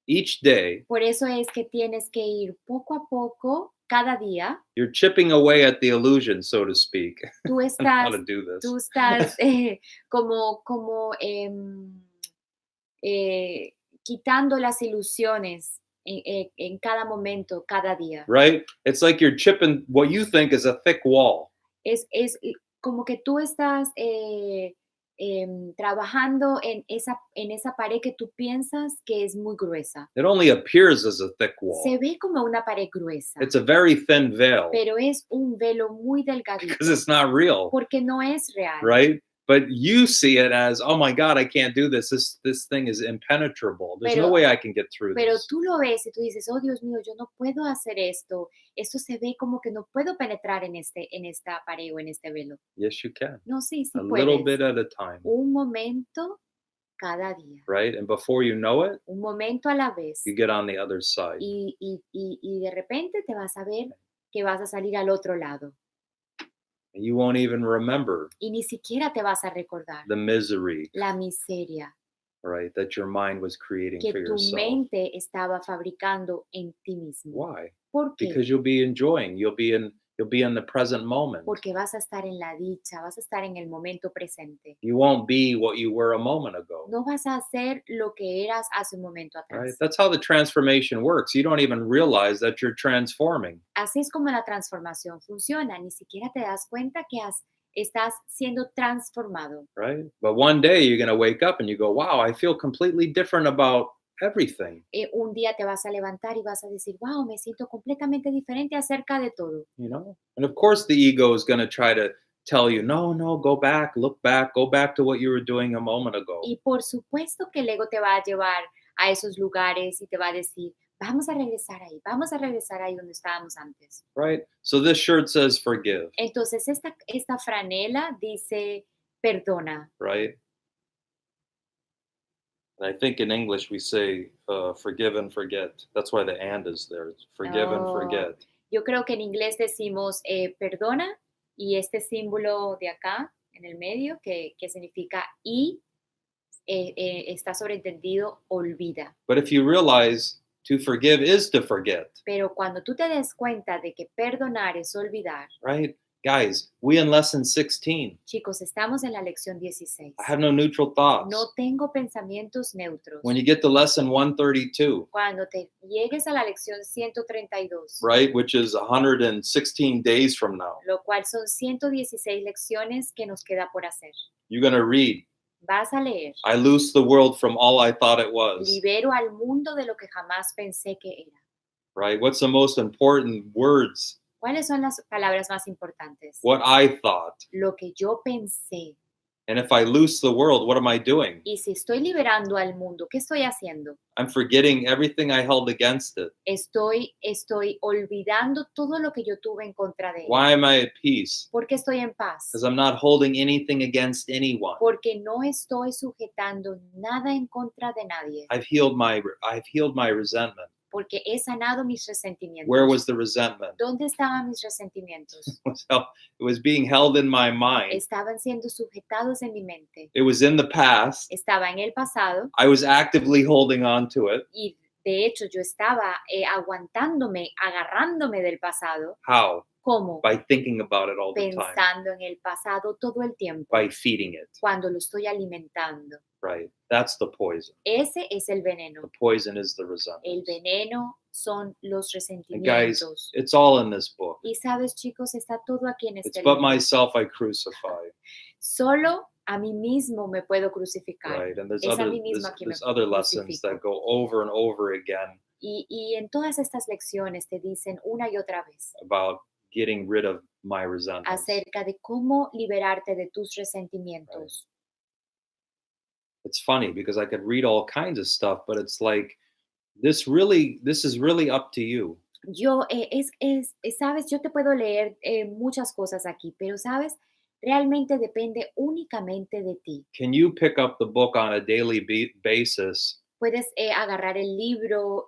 each day. Por eso es que tienes que ir poco a poco cada día. You're chipping away at the illusion, so to speak. Tú I don't know how estás, to do this. tú estás como quitando las ilusiones en cada momento, cada día. Right? It's like you're chipping what you think is a thick wall. Es como que tú estás trabajando en esa pared que tú piensas que es muy gruesa. It only appears as a thick wall. Se ve como una pared gruesa. It's a very thin veil Pero es un velo muy delgadito. because it's not real. Porque no es real. Right? But you see it as, oh my God, I can't do this. This thing is impenetrable. There's no way I can get through Pero this. tú lo ves y tú dices, oh Dios mío, yo no puedo hacer esto. Esto se ve como que no puedo penetrar en esta pared o en este velo. Yes, you can. No, sí A puedes. little bit at a time. Un momento cada día. Right? And before you know it, Un momento a la vez. you get on the other side. Y de repente te vas a ver que vas a salir al otro lado. And you won't even remember Y ni siquiera te vas a recordar the misery, la miseria right, that your mind was creating que for tu yourself. mente estaba fabricando en ti mismo. Why? ¿Por qué? Because you'll be enjoying. You'll be in the present moment. Porque vas a estar en la dicha, vas a estar en el momento presente. You won't be what you were a moment ago. No vas a hacer lo que eras hace un momento atrás. Right? That's how the transformation works. You don't even realize that you're transforming. Así es como la transformación funciona. Ni siquiera te das cuenta que estás siendo transformado. Right? But one day you're going to wake up and you go, wow, I feel completely different about everything, Un día te vas a levantar y vas a decir, wow, me siento completamente diferente acerca de todo. you know? And of course, the ego is going to try to tell you, no, no, go back, look back, go back to what you were doing a moment ago, Y por supuesto que el ego te va a llevar a esos lugares y te va a decir, vamos a regresar ahí donde estábamos antes. right? So this shirt says forgive, Entonces, esta franela dice, perdona. right? And I think in English we say forgive and forget. That's why the and is there. It's forgive and Oh, forget. yo creo que en inglés decimos perdona y este símbolo de acá en el medio que significa y está sobreentendido olvida. But if you realize to forgive is to forget, Pero cuando tú te des cuenta de que perdonar es olvidar, right? Guys, we in lesson 16. chicos, estamos en la lección 16. I have no neutral thoughts. No tengo pensamientos neutros. When you get to lesson 132, Cuando te llegues a la lección 132, right, which is 116 days from now, lo cual son 116 lecciones que nos queda por hacer. you're going to read, Vas a leer, I loose the world from all I thought it was, libero al mundo de lo que jamás pensé que era. right? What's the most important words? ¿Cuáles son las palabras más importantes? What I thought. Lo que yo pensé. And if I loose the world, what am I doing? Y si estoy liberando al mundo, ¿qué estoy haciendo? I'm forgetting everything I held against it. Estoy olvidando todo lo que yo tuve en contra de él. Why am I at peace? ¿Por qué estoy en paz? Because I'm not holding anything against anyone. Porque no estoy sujetando nada en contra de nadie. I've healed my resentment. Porque he sanado mis resentimientos. Where was the resentment? ¿Dónde estaban mis resentimientos? It was being held in my mind. Estaban siendo sujetados en mi mente. It was in the past. Estaba en el pasado. I was actively holding on to it. Y de hecho yo estaba aguantándome, agarrándome del pasado. How? ¿Cómo? By thinking about it all the time. Pensando en el pasado todo el tiempo. By feeding it. Cuando lo estoy alimentando. Right. That's the poison. Ese es el veneno. The poison is the resentment. El veneno son los And guys, resentimientos. it's all in this book. Y sabes, chicos, está todo aquí en It's este but libro. myself I crucify. Solo a mí mismo me puedo crucificar. Right. And there's Es a other mí misma que me there's other lessons crucifico. that go over and over again Y en todas estas lecciones te dicen una y otra vez about getting rid of my resentments. acerca de cómo liberarte de tus resentimientos. It's funny because I could read all kinds of stuff, but it's like this is really up to you. Yo, sabes, yo te puedo leer muchas cosas aquí, pero sabes, realmente depende únicamente de ti. Can you pick up the book on a daily basis? Puedes agarrar el libro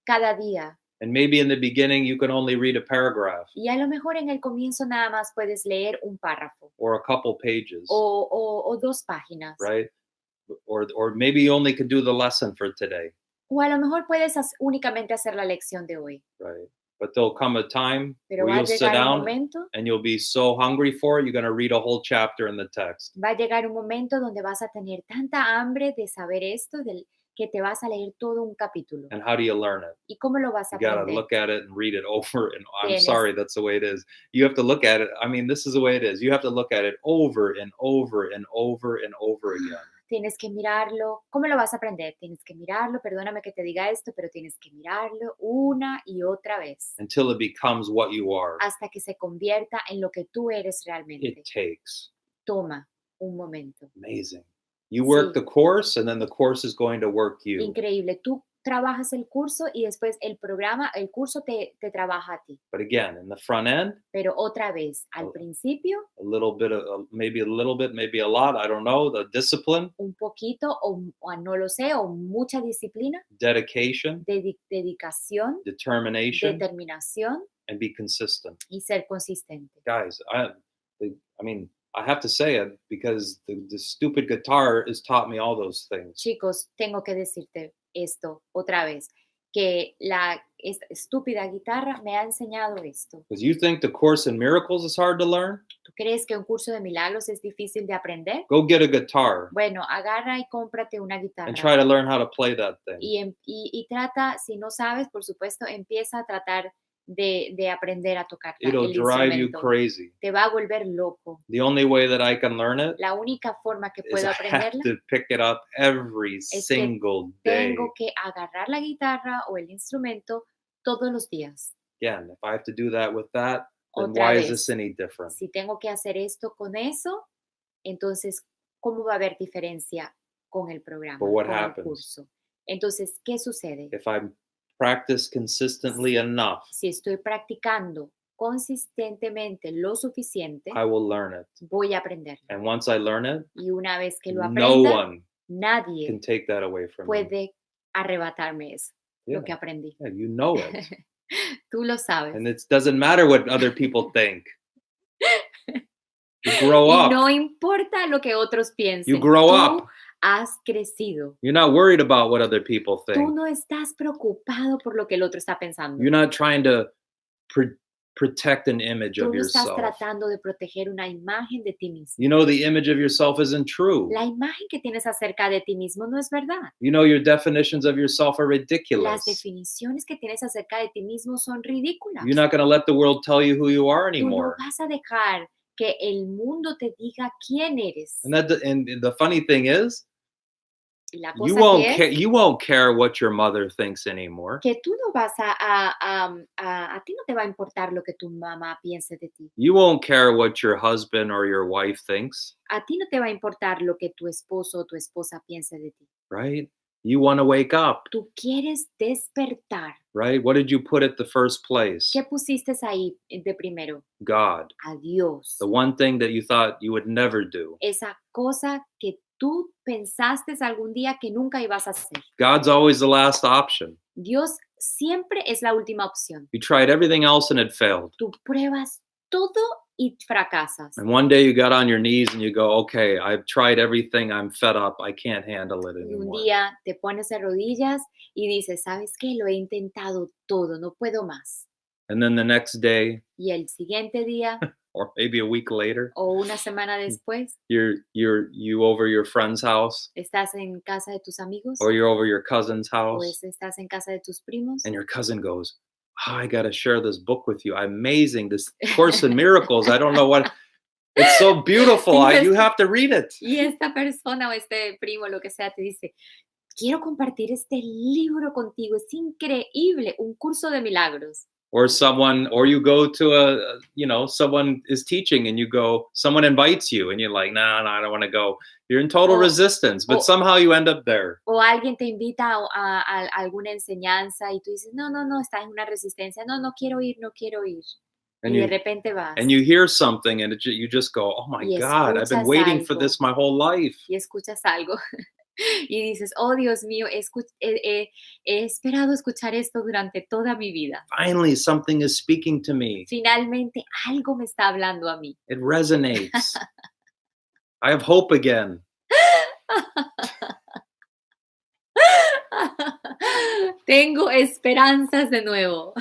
cada día. And maybe in the beginning you can only read a paragraph Y a lo mejor en el comienzo nada más puedes leer un párrafo or a couple pages, o 2 páginas. right? Or maybe you only could do the lesson for today, O a lo mejor puedes únicamente hacer la lección de hoy. right? But there'll come a time Pero where va a you'll sit llegar un down momento, and you'll be so hungry for it, you're going to read a whole chapter in the text. va a llegar un momento donde vas a tener tanta hambre de saber esto que te vas a leer todo un capítulo. And how do you learn it? ¿Y cómo lo vas a You got to aprender? look at it and read it over. And I'm Tienes- sorry, that's the way it is. You have to look at it. I mean, this is the way it is. You have to look at it over and over and over and over again. Tienes que mirarlo. ¿Cómo lo vas a aprender? Tienes que mirarlo, perdóname que te diga esto, pero tienes que mirarlo una y otra vez Until it becomes what you are. hasta que se convierta en lo que tú eres realmente. It takes. Toma un momento. Amazing. You work Sí. the course and then the course is going to work you. Increíble. Tú trabajas el curso y después el curso te trabaja a ti. But again, in the front end, Pero otra vez, al Oh. principio, a little bit of maybe a little bit, maybe a lot, I don't know, the discipline, un poquito o no lo sé, o mucha disciplina, dedication, dedicación, determination, determinación and be consistent. y ser consistente. Guys, I mean, I have to say it because the stupid guitar has taught me all those things. Chicos, tengo que decirte esto otra vez, que esta estúpida guitarra me ha enseñado esto. Because you think the Course in Miracles is hard to learn? ¿Tú crees que un curso de milagros es difícil de aprender? Go get a guitar Bueno, agarra y cómprate una guitarra. and try to learn how to play that thing. Y trata, si no sabes, por supuesto, empieza a tratar de aprender a tocar It'll el drive you instrumento. crazy. Te va a volver loco. The only way that I can learn it La única forma que is puedo I have aprenderla to pick it up every es que single day. tengo que agarrar la guitarra o el instrumento todos los días. Again, if I have to do that with that, then Otra why is vez, this any different? si tengo que hacer esto con eso, entonces, ¿cómo va a haber diferencia con el programa, But what con el happens? curso? Entonces, ¿qué sucede? If I practice consistently enough, Si estoy practicando consistentemente lo suficiente, I will learn it. voy a aprenderlo. And once I learn it, Y una vez que lo no aprenda, one can nadie take that away from me. puede arrebatarme eso, Yeah. lo que aprendí. Yeah, you know it. Tú lo sabes. And it doesn't matter what other people think. You grow Y up. no importa lo que otros piensen. You grow Tú up. has crecido. You're not worried about what other people Tú think. no estás preocupado por lo que el otro está pensando. You're not trying to protect an image Tú of no estás yourself. tratando de proteger una imagen de ti mismo. You know the image of yourself isn't true. La imagen que tienes acerca de ti mismo no es verdad. You know your definitions of yourself are Las ridiculous. definiciones que tienes acerca de ti mismo son ridículas. You're not going to let the world tell you who you are Tú no anymore. vas a dejar que el mundo te diga quién eres. And the funny thing is, Y la you cosa que es you won't care what your mother thinks anymore. que tú no vas a ti no te va a importar lo que tu mamá piense de ti. You won't care what your husband or your wife thinks, A ti no te va a importar lo que tu esposo o tu esposa piense de ti. right? You want to wake up, Tú quieres despertar. right? What did you put at the first place? ¿Qué pusiste ahí de primero? God. A Dios. The one thing that you thought you would never do. Esa cosa que tú pensaste algún día que nunca ibas a hacer. God's always the last option. Dios siempre es la última opción. You tried everything else and it failed. Tú pruebas todo y fracasas. And one day you got on your knees and you go, okay, I've tried everything. I'm fed up. I can't handle it Y un anymore. día te pones de rodillas y dices, ¿sabes qué? Lo he intentado todo, no puedo más. And then the next day, Y el siguiente día or maybe a week later, o una semana después, you over your friend's house, estás en casa de tus amigos or you're over your cousin's o house, estás en casa de tus primos. and your cousin goes, oh, I got to share this book with you. Amazing. This Course in Miracles. I don't know what. It's so beautiful. You have to read it. Y esta persona o este primo, lo que sea, te dice, quiero compartir este libro contigo. Es increíble, un curso de milagros. Or you go to someone is teaching and you go, someone invites you and you're like, no, I don't want to go. You're in total resistance, but somehow you end up there. O alguien te invita a alguna enseñanza y tú dices, no, estás en una resistencia. No quiero ir, no quiero ir. And y you, de repente vas. And you hear something and you just go, oh my God, I've been waiting for this my whole life. Y escuchas algo. Y dices, oh Dios mío, he esperado escuchar esto durante toda mi vida. Finally, something is speaking to me. Finalmente, algo me está hablando a mí. It resonates. I have hope again. Tengo esperanzas de nuevo.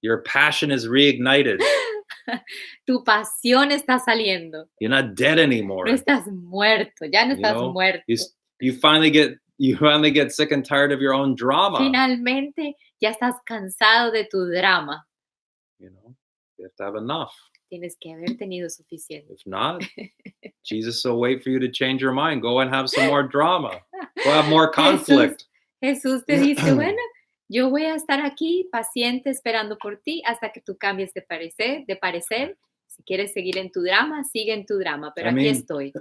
Your passion is reignited. Tu pasión está saliendo. You're not dead anymore. No estás muerto, ya no estás muerto. You finally get sick and tired of your own drama. Finalmente ya estás cansado de tu drama. You have to have enough. Tienes que haber tenido suficiente. If not, Jesus will wait for you to change your mind. Go and have some more drama. Go have more conflict. Jesús te dice, bueno, yo voy a estar aquí paciente esperando por ti hasta que tú cambies de parecer. Si quieres seguir en tu drama, sigue en tu drama, pero aquí estoy.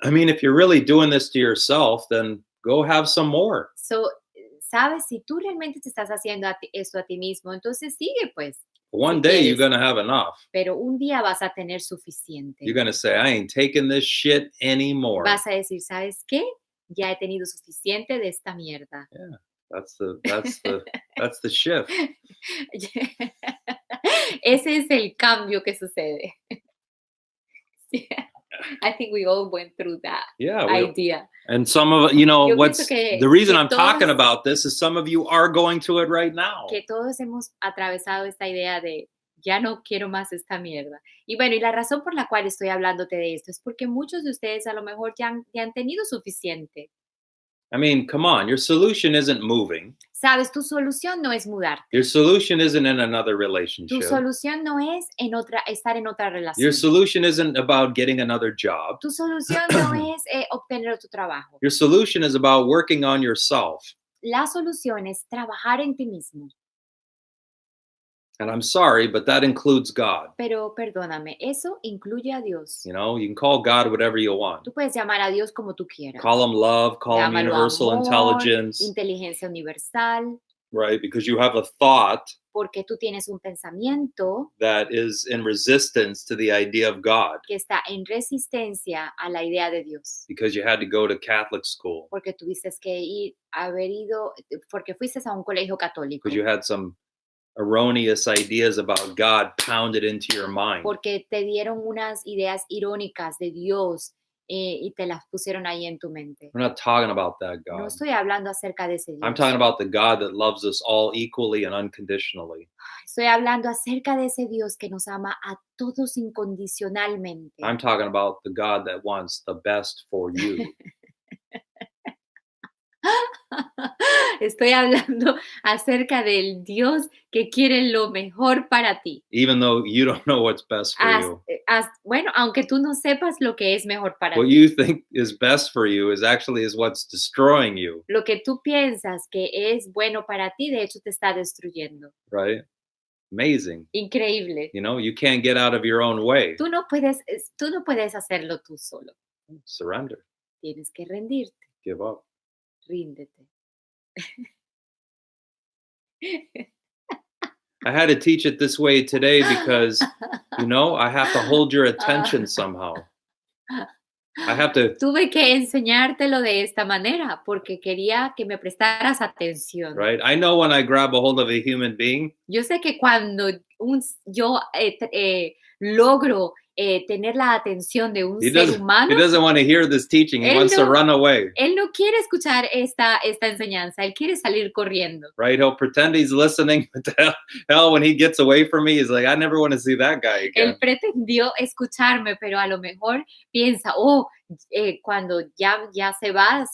If you're really doing this to yourself, then go have some more. So, sabes, si tú realmente te estás haciendo esto a ti mismo, entonces sigue pues. One day you're going to have enough. Pero un día vas a tener suficiente. You're going to say, I ain't taking this shit anymore. Vas a decir, ¿sabes qué? Ya he tenido suficiente de esta mierda. Yeah, that's the shift. Ese es el cambio que sucede. I think we all went through that idea. And some of the reason I'm talking about this is some of you are going through it right now. Que todos hemos atravesado esta idea de ya no quiero más esta mierda. Y bueno, y la razón por la cual estoy hablándote de esto es porque muchos de ustedes a lo mejor ya han tenido suficiente. Come on, your solution isn't moving. Sabes, tu solución no es mudarte. Your solution isn't in another Tu relationship. solución no es estar en otra Your relación. solution isn't about getting another job. Tu solución no es obtener otro trabajo. Your solution is about working on yourself. La solución es trabajar en ti mismo. And I'm sorry, but that includes God. Pero perdóname, eso incluye a Dios. You know, you can call God whatever you want. Tú puedes llamar a Dios como tú quieras. Call him love, call him Llámalo universal amor, intelligence, inteligencia universal, right? Because you have a thought porque tú tienes un pensamiento that is in resistance to the idea of God que está en resistencia a la idea de Dios. because you had to go to Catholic school, Porque tuviste que haber ido, porque fuiste a un colegio católico. because you had some erroneous ideas about God pounded into your mind. Porque te dieron unas ideas irónicas de Dios y te las pusieron ahí en tu mente. We're not talking about that No God. estoy hablando acerca de ese Dios. I'm talking about the God that loves us all equally and unconditionally. Estoy hablando acerca de ese Dios que nos ama a todos incondicionalmente. I'm talking about the God that wants the best for you. Estoy hablando acerca del Dios que quiere lo mejor para ti. Even though you don't know what's best for you. Bueno, aunque tú no sepas lo que es mejor para What ti. you think is best for you is what's destroying you, Lo que tú piensas que es bueno para ti, de hecho te está destruyendo. right? Amazing. Increíble. You know, you can't get out of your own way. Tú no puedes hacerlo tú solo. Surrender. Tienes que rendirte. Give up. Ríndete. I had to teach it this way today because, you know, I have to hold your attention somehow. I have to. Tuve que enseñártelo de esta manera porque quería que me prestaras atención. Right? I know when I grab a hold of a human being, Yo sé que cuando yo logro tener la atención de un ser humano, he doesn't want to hear this teaching. He wants to run away. Él no quiere escuchar esta enseñanza. Él quiere salir corriendo. Right? He'll pretend he's listening, but hell, when he gets away from me, he's like, I never want to see that guy again. Él pretendió escucharme, pero a lo mejor piensa, cuando ya se va,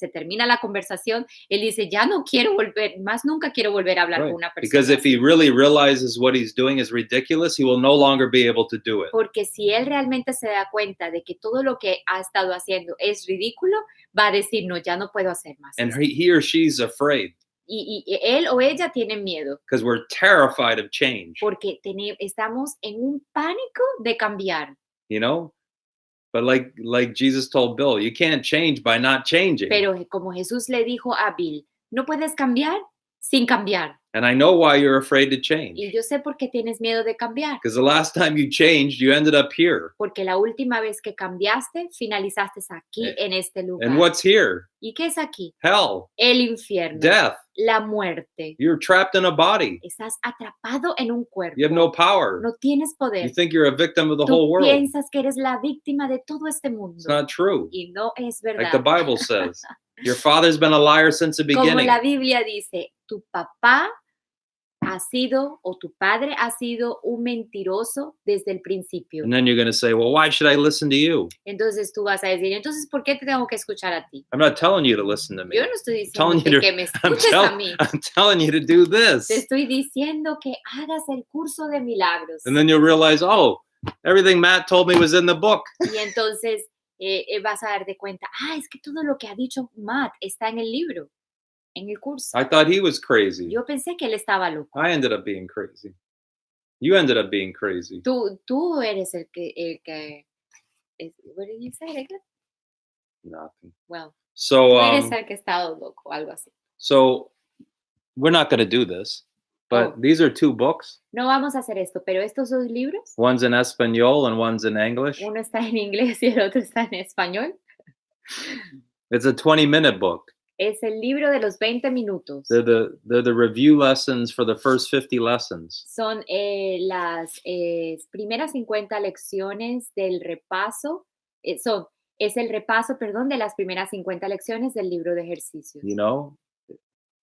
se termina la conversación, él dice, ya no quiero volver, más nunca quiero volver a hablar con una persona. Because if he really realizes what he's doing is ridiculous, he will no longer be able to do it. Porque si él realmente se da cuenta de que todo lo que ha estado haciendo es ridículo, va a decir, no, ya no puedo hacer más. And he or she's afraid. Y él o ella tienen miedo. Because we're terrified of change. Porque estamos en un pánico de cambiar. You know? But like Jesus told Bill, you can't change by not changing. Pero como Jesús le dijo a Bill, no puedes cambiar sin cambiar. And I know why you're afraid to change. Y yo sé por qué tienes miedo de cambiar. Because the last time you changed, you ended up here. Porque la última vez que cambiaste, finalizaste aquí en este lugar. And what's here? ¿Y qué es aquí? Hell. El infierno. Death. La muerte. You're trapped in a body. Estás atrapado en un cuerpo. You have no power. No tienes poder. You think you're a victim of the Tú whole world. piensas que eres la víctima de todo este mundo. It's not true. Y no es verdad. Like the Bible says. Your father's been a liar since the Como beginning. la Biblia dice, tu papá ha sido o tu padre ha sido un mentiroso desde el principio. And then you're going to say, well, why should I listen to you? Entonces tú vas a decir, entonces, ¿por qué te tengo que escuchar a ti? I'm not telling you to listen to me. Yo no estoy telling diciendo you que me escuches a mí. I'm telling you to do this. Te estoy diciendo que hagas el curso de milagros. And then you'll realize, oh, everything Matt told me was in the book. Y entonces vas a darte cuenta, es que todo lo que ha dicho Matt está en el libro, en el curso. I thought he was crazy. Yo pensé que él estaba loco. I ended up being crazy. You ended up being crazy. Tú eres el que what did you say again? Nothing. Well, So, tú eres el que ha estado loco, algo así. So we're not going to do this, but these are two books. No vamos a hacer esto, pero estos dos libros, One's in Espanol and one's in English. uno está en inglés y el otro está en español. It's a 20-minute book. Es el libro de los 20 minutos. They're the review lessons for the first 50 lessons. Son las primeras 50 lecciones del repaso. Es el repaso, perdón, de las primeras 50 lecciones del libro de ejercicios. You know,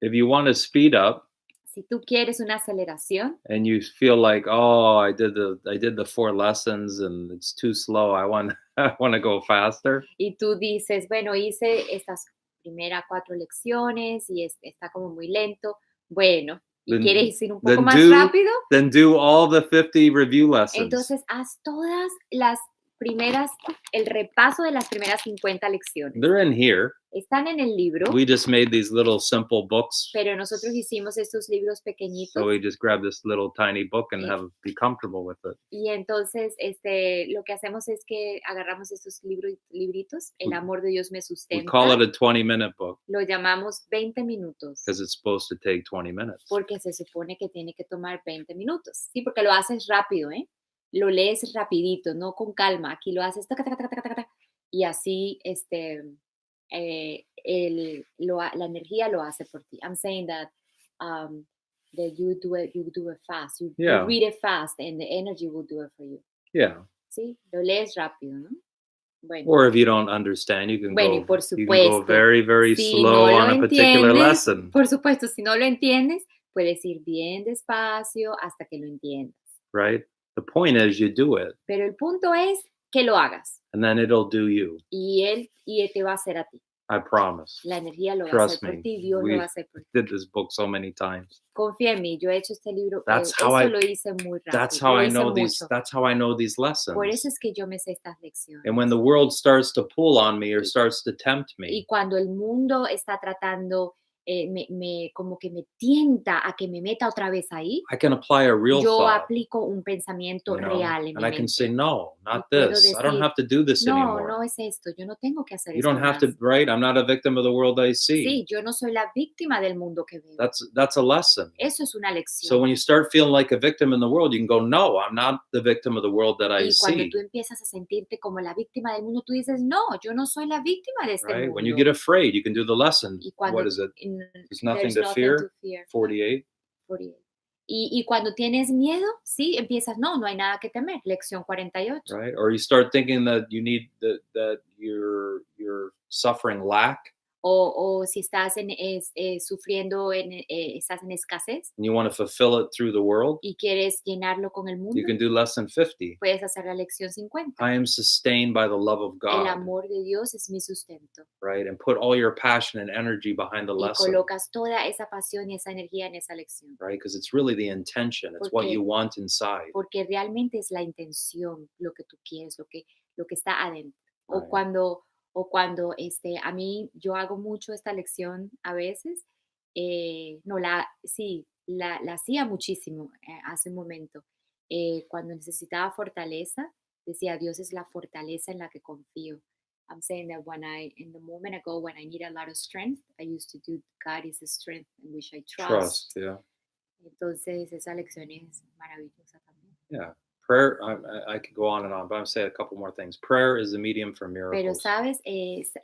if you want to speed up, si tú quieres una aceleración, and you feel like, oh, I did the 4 lessons and it's too slow. I want to go faster. Y tú dices, bueno, hice estas primera 4 lecciones y está como muy lento. Bueno, ¿y Then quieres ir un poco then más do rápido? then do all the 50 review lessons. Entonces, haz todas las primeras el repaso de las primeras 50 lecciones. They're in here. Están en el libro, We just made these little simple books. pero nosotros hicimos estos libros So pequeñitos we just grab this little tiny book and y be comfortable with it. y entonces, lo que hacemos es que agarramos estos libritos, El We amor de Dios me we call sustenta, it a 20-minute book lo llamamos 20 minutos, because it's supposed to take 20 minutes. porque se supone que tiene que tomar 20 minutos. Sí, porque lo haces rápido, ¿eh? Lo lees rapidito, no con calma. Aquí lo haces taca, taca, taca, taca, taca, taca, y así la energía lo hace por ti. I'm saying um, that you do it fast. You Yeah. read it fast and the energy will do it for you. Yeah. Sí, lo lees rápido, ¿no? Bueno, Or if you don't understand, y por you can go supuesto, very, very si slow no lo on a particular entiendes, lesson, por supuesto, si no lo entiendes, puedes ir bien despacio hasta que lo entiendas. right? The point is you do it Pero el punto es que lo hagas and then it'll do you. y él te va a hacer a ti. I promise. La energía lo va a Trust hacer por me. ti, Dios lo We va a hacer por ti. did this book so many times. Confía en mí, yo he hecho este libro, That's how esto I lo hice muy that's rápido, how lo I hice know these mucho. that's how I know these Por lessons. eso es que yo me sé estas lecciones. And when the world starts to pull on me or Y- starts to tempt Y me, cuando el mundo está tratando, como que me tienta a que me meta otra vez ahí, I can apply a real yo thought, aplico un pensamiento you know, real en and mi I can say, mente. no, Y not puedo this. I don't decir, have to do this no, anymore. no es esto, yo no tengo que hacer You esto don't have más. to, right? I'm not a victim of the world I see. Sí, yo no soy la víctima del mundo que veo. That's a lesson. Eso es una So lección. when you start feeling like a victim in the world, you can go, no, I'm not the victim of the world that I Y cuando see. tú empiezas a sentirte como la víctima del mundo, tú dices, no, yo no soy la víctima de este Right? When you mundo. get afraid, you can do the lesson. Y cuando What is it? There's nothing there's to nothing fear. to fear. 48. Y cuando tienes miedo, sí, empiezas, no, no hay nada que temer. Lección 48. Right? Or you start thinking that you need that you're suffering lack O si estás sufriendo, estás en escasez and you want to fulfill it through the world, y quieres llenarlo con el you mundo, can do lesson 50. puedes hacer la lección 50. I am sustained by the love of El God, amor de Dios es mi sustento. right? And put all your passion and energy behind the Y lesson, colocas toda esa pasión y esa energía en esa lección. right? Because it's really the intention. It's what Porque- you want inside. Porque realmente es la intención, lo que tú quieres, lo que está adentro. Right. O cuando a mí, yo hago mucho esta lección a veces, no, sí, la hacía muchísimo hace un momento. Cuando necesitaba fortaleza, decía, Dios es la fortaleza en la que confío. I'm saying that in the moment ago, when I need a lot of strength, I used to do, God is the strength in which I trust. Yeah. Entonces, esa lección es maravillosa también. Yeah. Prayer, I could go on and on, but I'm saying a couple more things. Prayer is the medium for Pero, miracles. ¿sabes?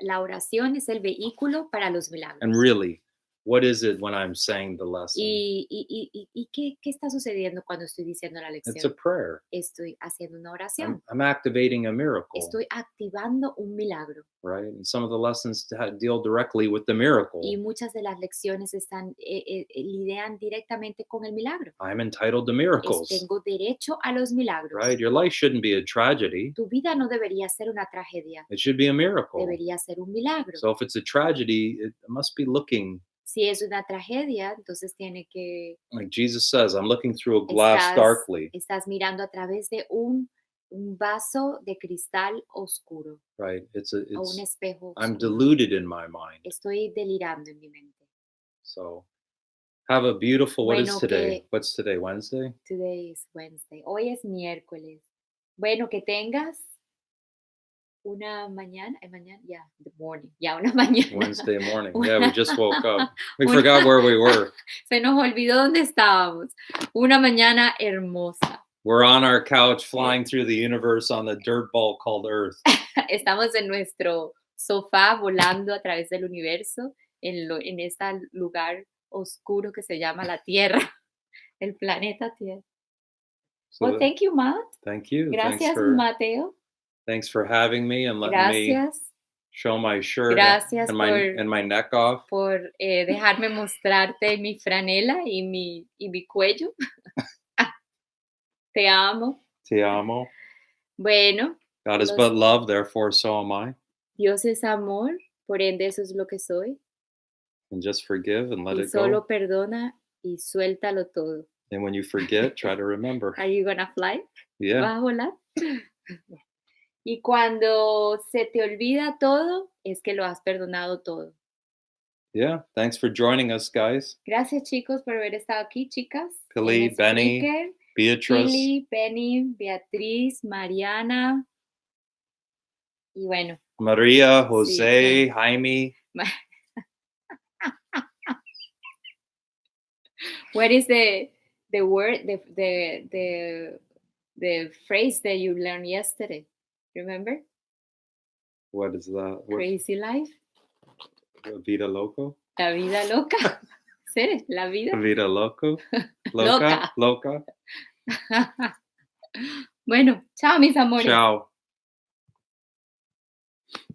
La oración es el vehículo para los milagros. And really, what is it when I'm saying the lesson? ¿Y qué está sucediendo cuando estoy diciendo la It's a lección? prayer. Estoy haciendo una oración. I'm activating a miracle, Estoy activando un milagro. right? And some of the lessons deal directly with the miracle. Y muchas de las lecciones lidian directamente con el milagro. I'm entitled to miracles, Tengo derecho a los milagros. right? Your life shouldn't be a tragedy. Tu vida no debería ser una tragedia. It should be a miracle. Debería ser un milagro. So if it's a tragedy, it must be looking, Si es una tragedia, entonces tiene que... like Jesus says, I'm looking through a glass darkly, Estás mirando a través de un vaso de cristal oscuro right? o un espejo I'm oscuro. deluded in my mind. Estoy delirando en mi mente. So have a beautiful, what is Bueno, today? What's today, Wednesday? Today is Wednesday. Hoy es miércoles. Bueno, que tengas una mañana, the morning, una mañana. Wednesday morning. Yeah, we just woke up. We Una- forgot where we were. Se nos olvidó dónde estábamos. Una mañana hermosa. We're on our couch flying through the universe on the dirt ball called Earth. Estamos en nuestro sofá volando a través del universo en este lugar oscuro que se llama la Tierra, el planeta Tierra. So Well, thank you, Matt. thank you. Gracias, Mateo. Thanks for having me and letting me Gracias show my shirt Gracias and my neck off. por dejarme mostrarte mi franela y mi cuello. Te amo. Te amo. Bueno, God is but love, therefore so am I. Dios es amor, Por ende, eso es lo que soy. and just forgive and let Y it go. solo perdona y suéltalo todo. And when you forget, try to remember. Are you gonna fly? Yeah. ¿Vas a volar? Y cuando se te olvida todo, es que lo has perdonado todo. Yeah. Thanks for joining us, guys. Gracias, chicos, por haber estado aquí, chicas. Pili, En Benny, Spreaker, Beatrice, Pili, Penny, Beatriz, Mariana. Y bueno, Maria, sí, Jose, Jaime. what is the word, the phrase that you learned yesterday? Remember? What is that? Crazy life. Vida loco? La vida loca. ¿Sí? La vida Vida loco? loca. Loca? Bueno, chao, mis amores. Ciao.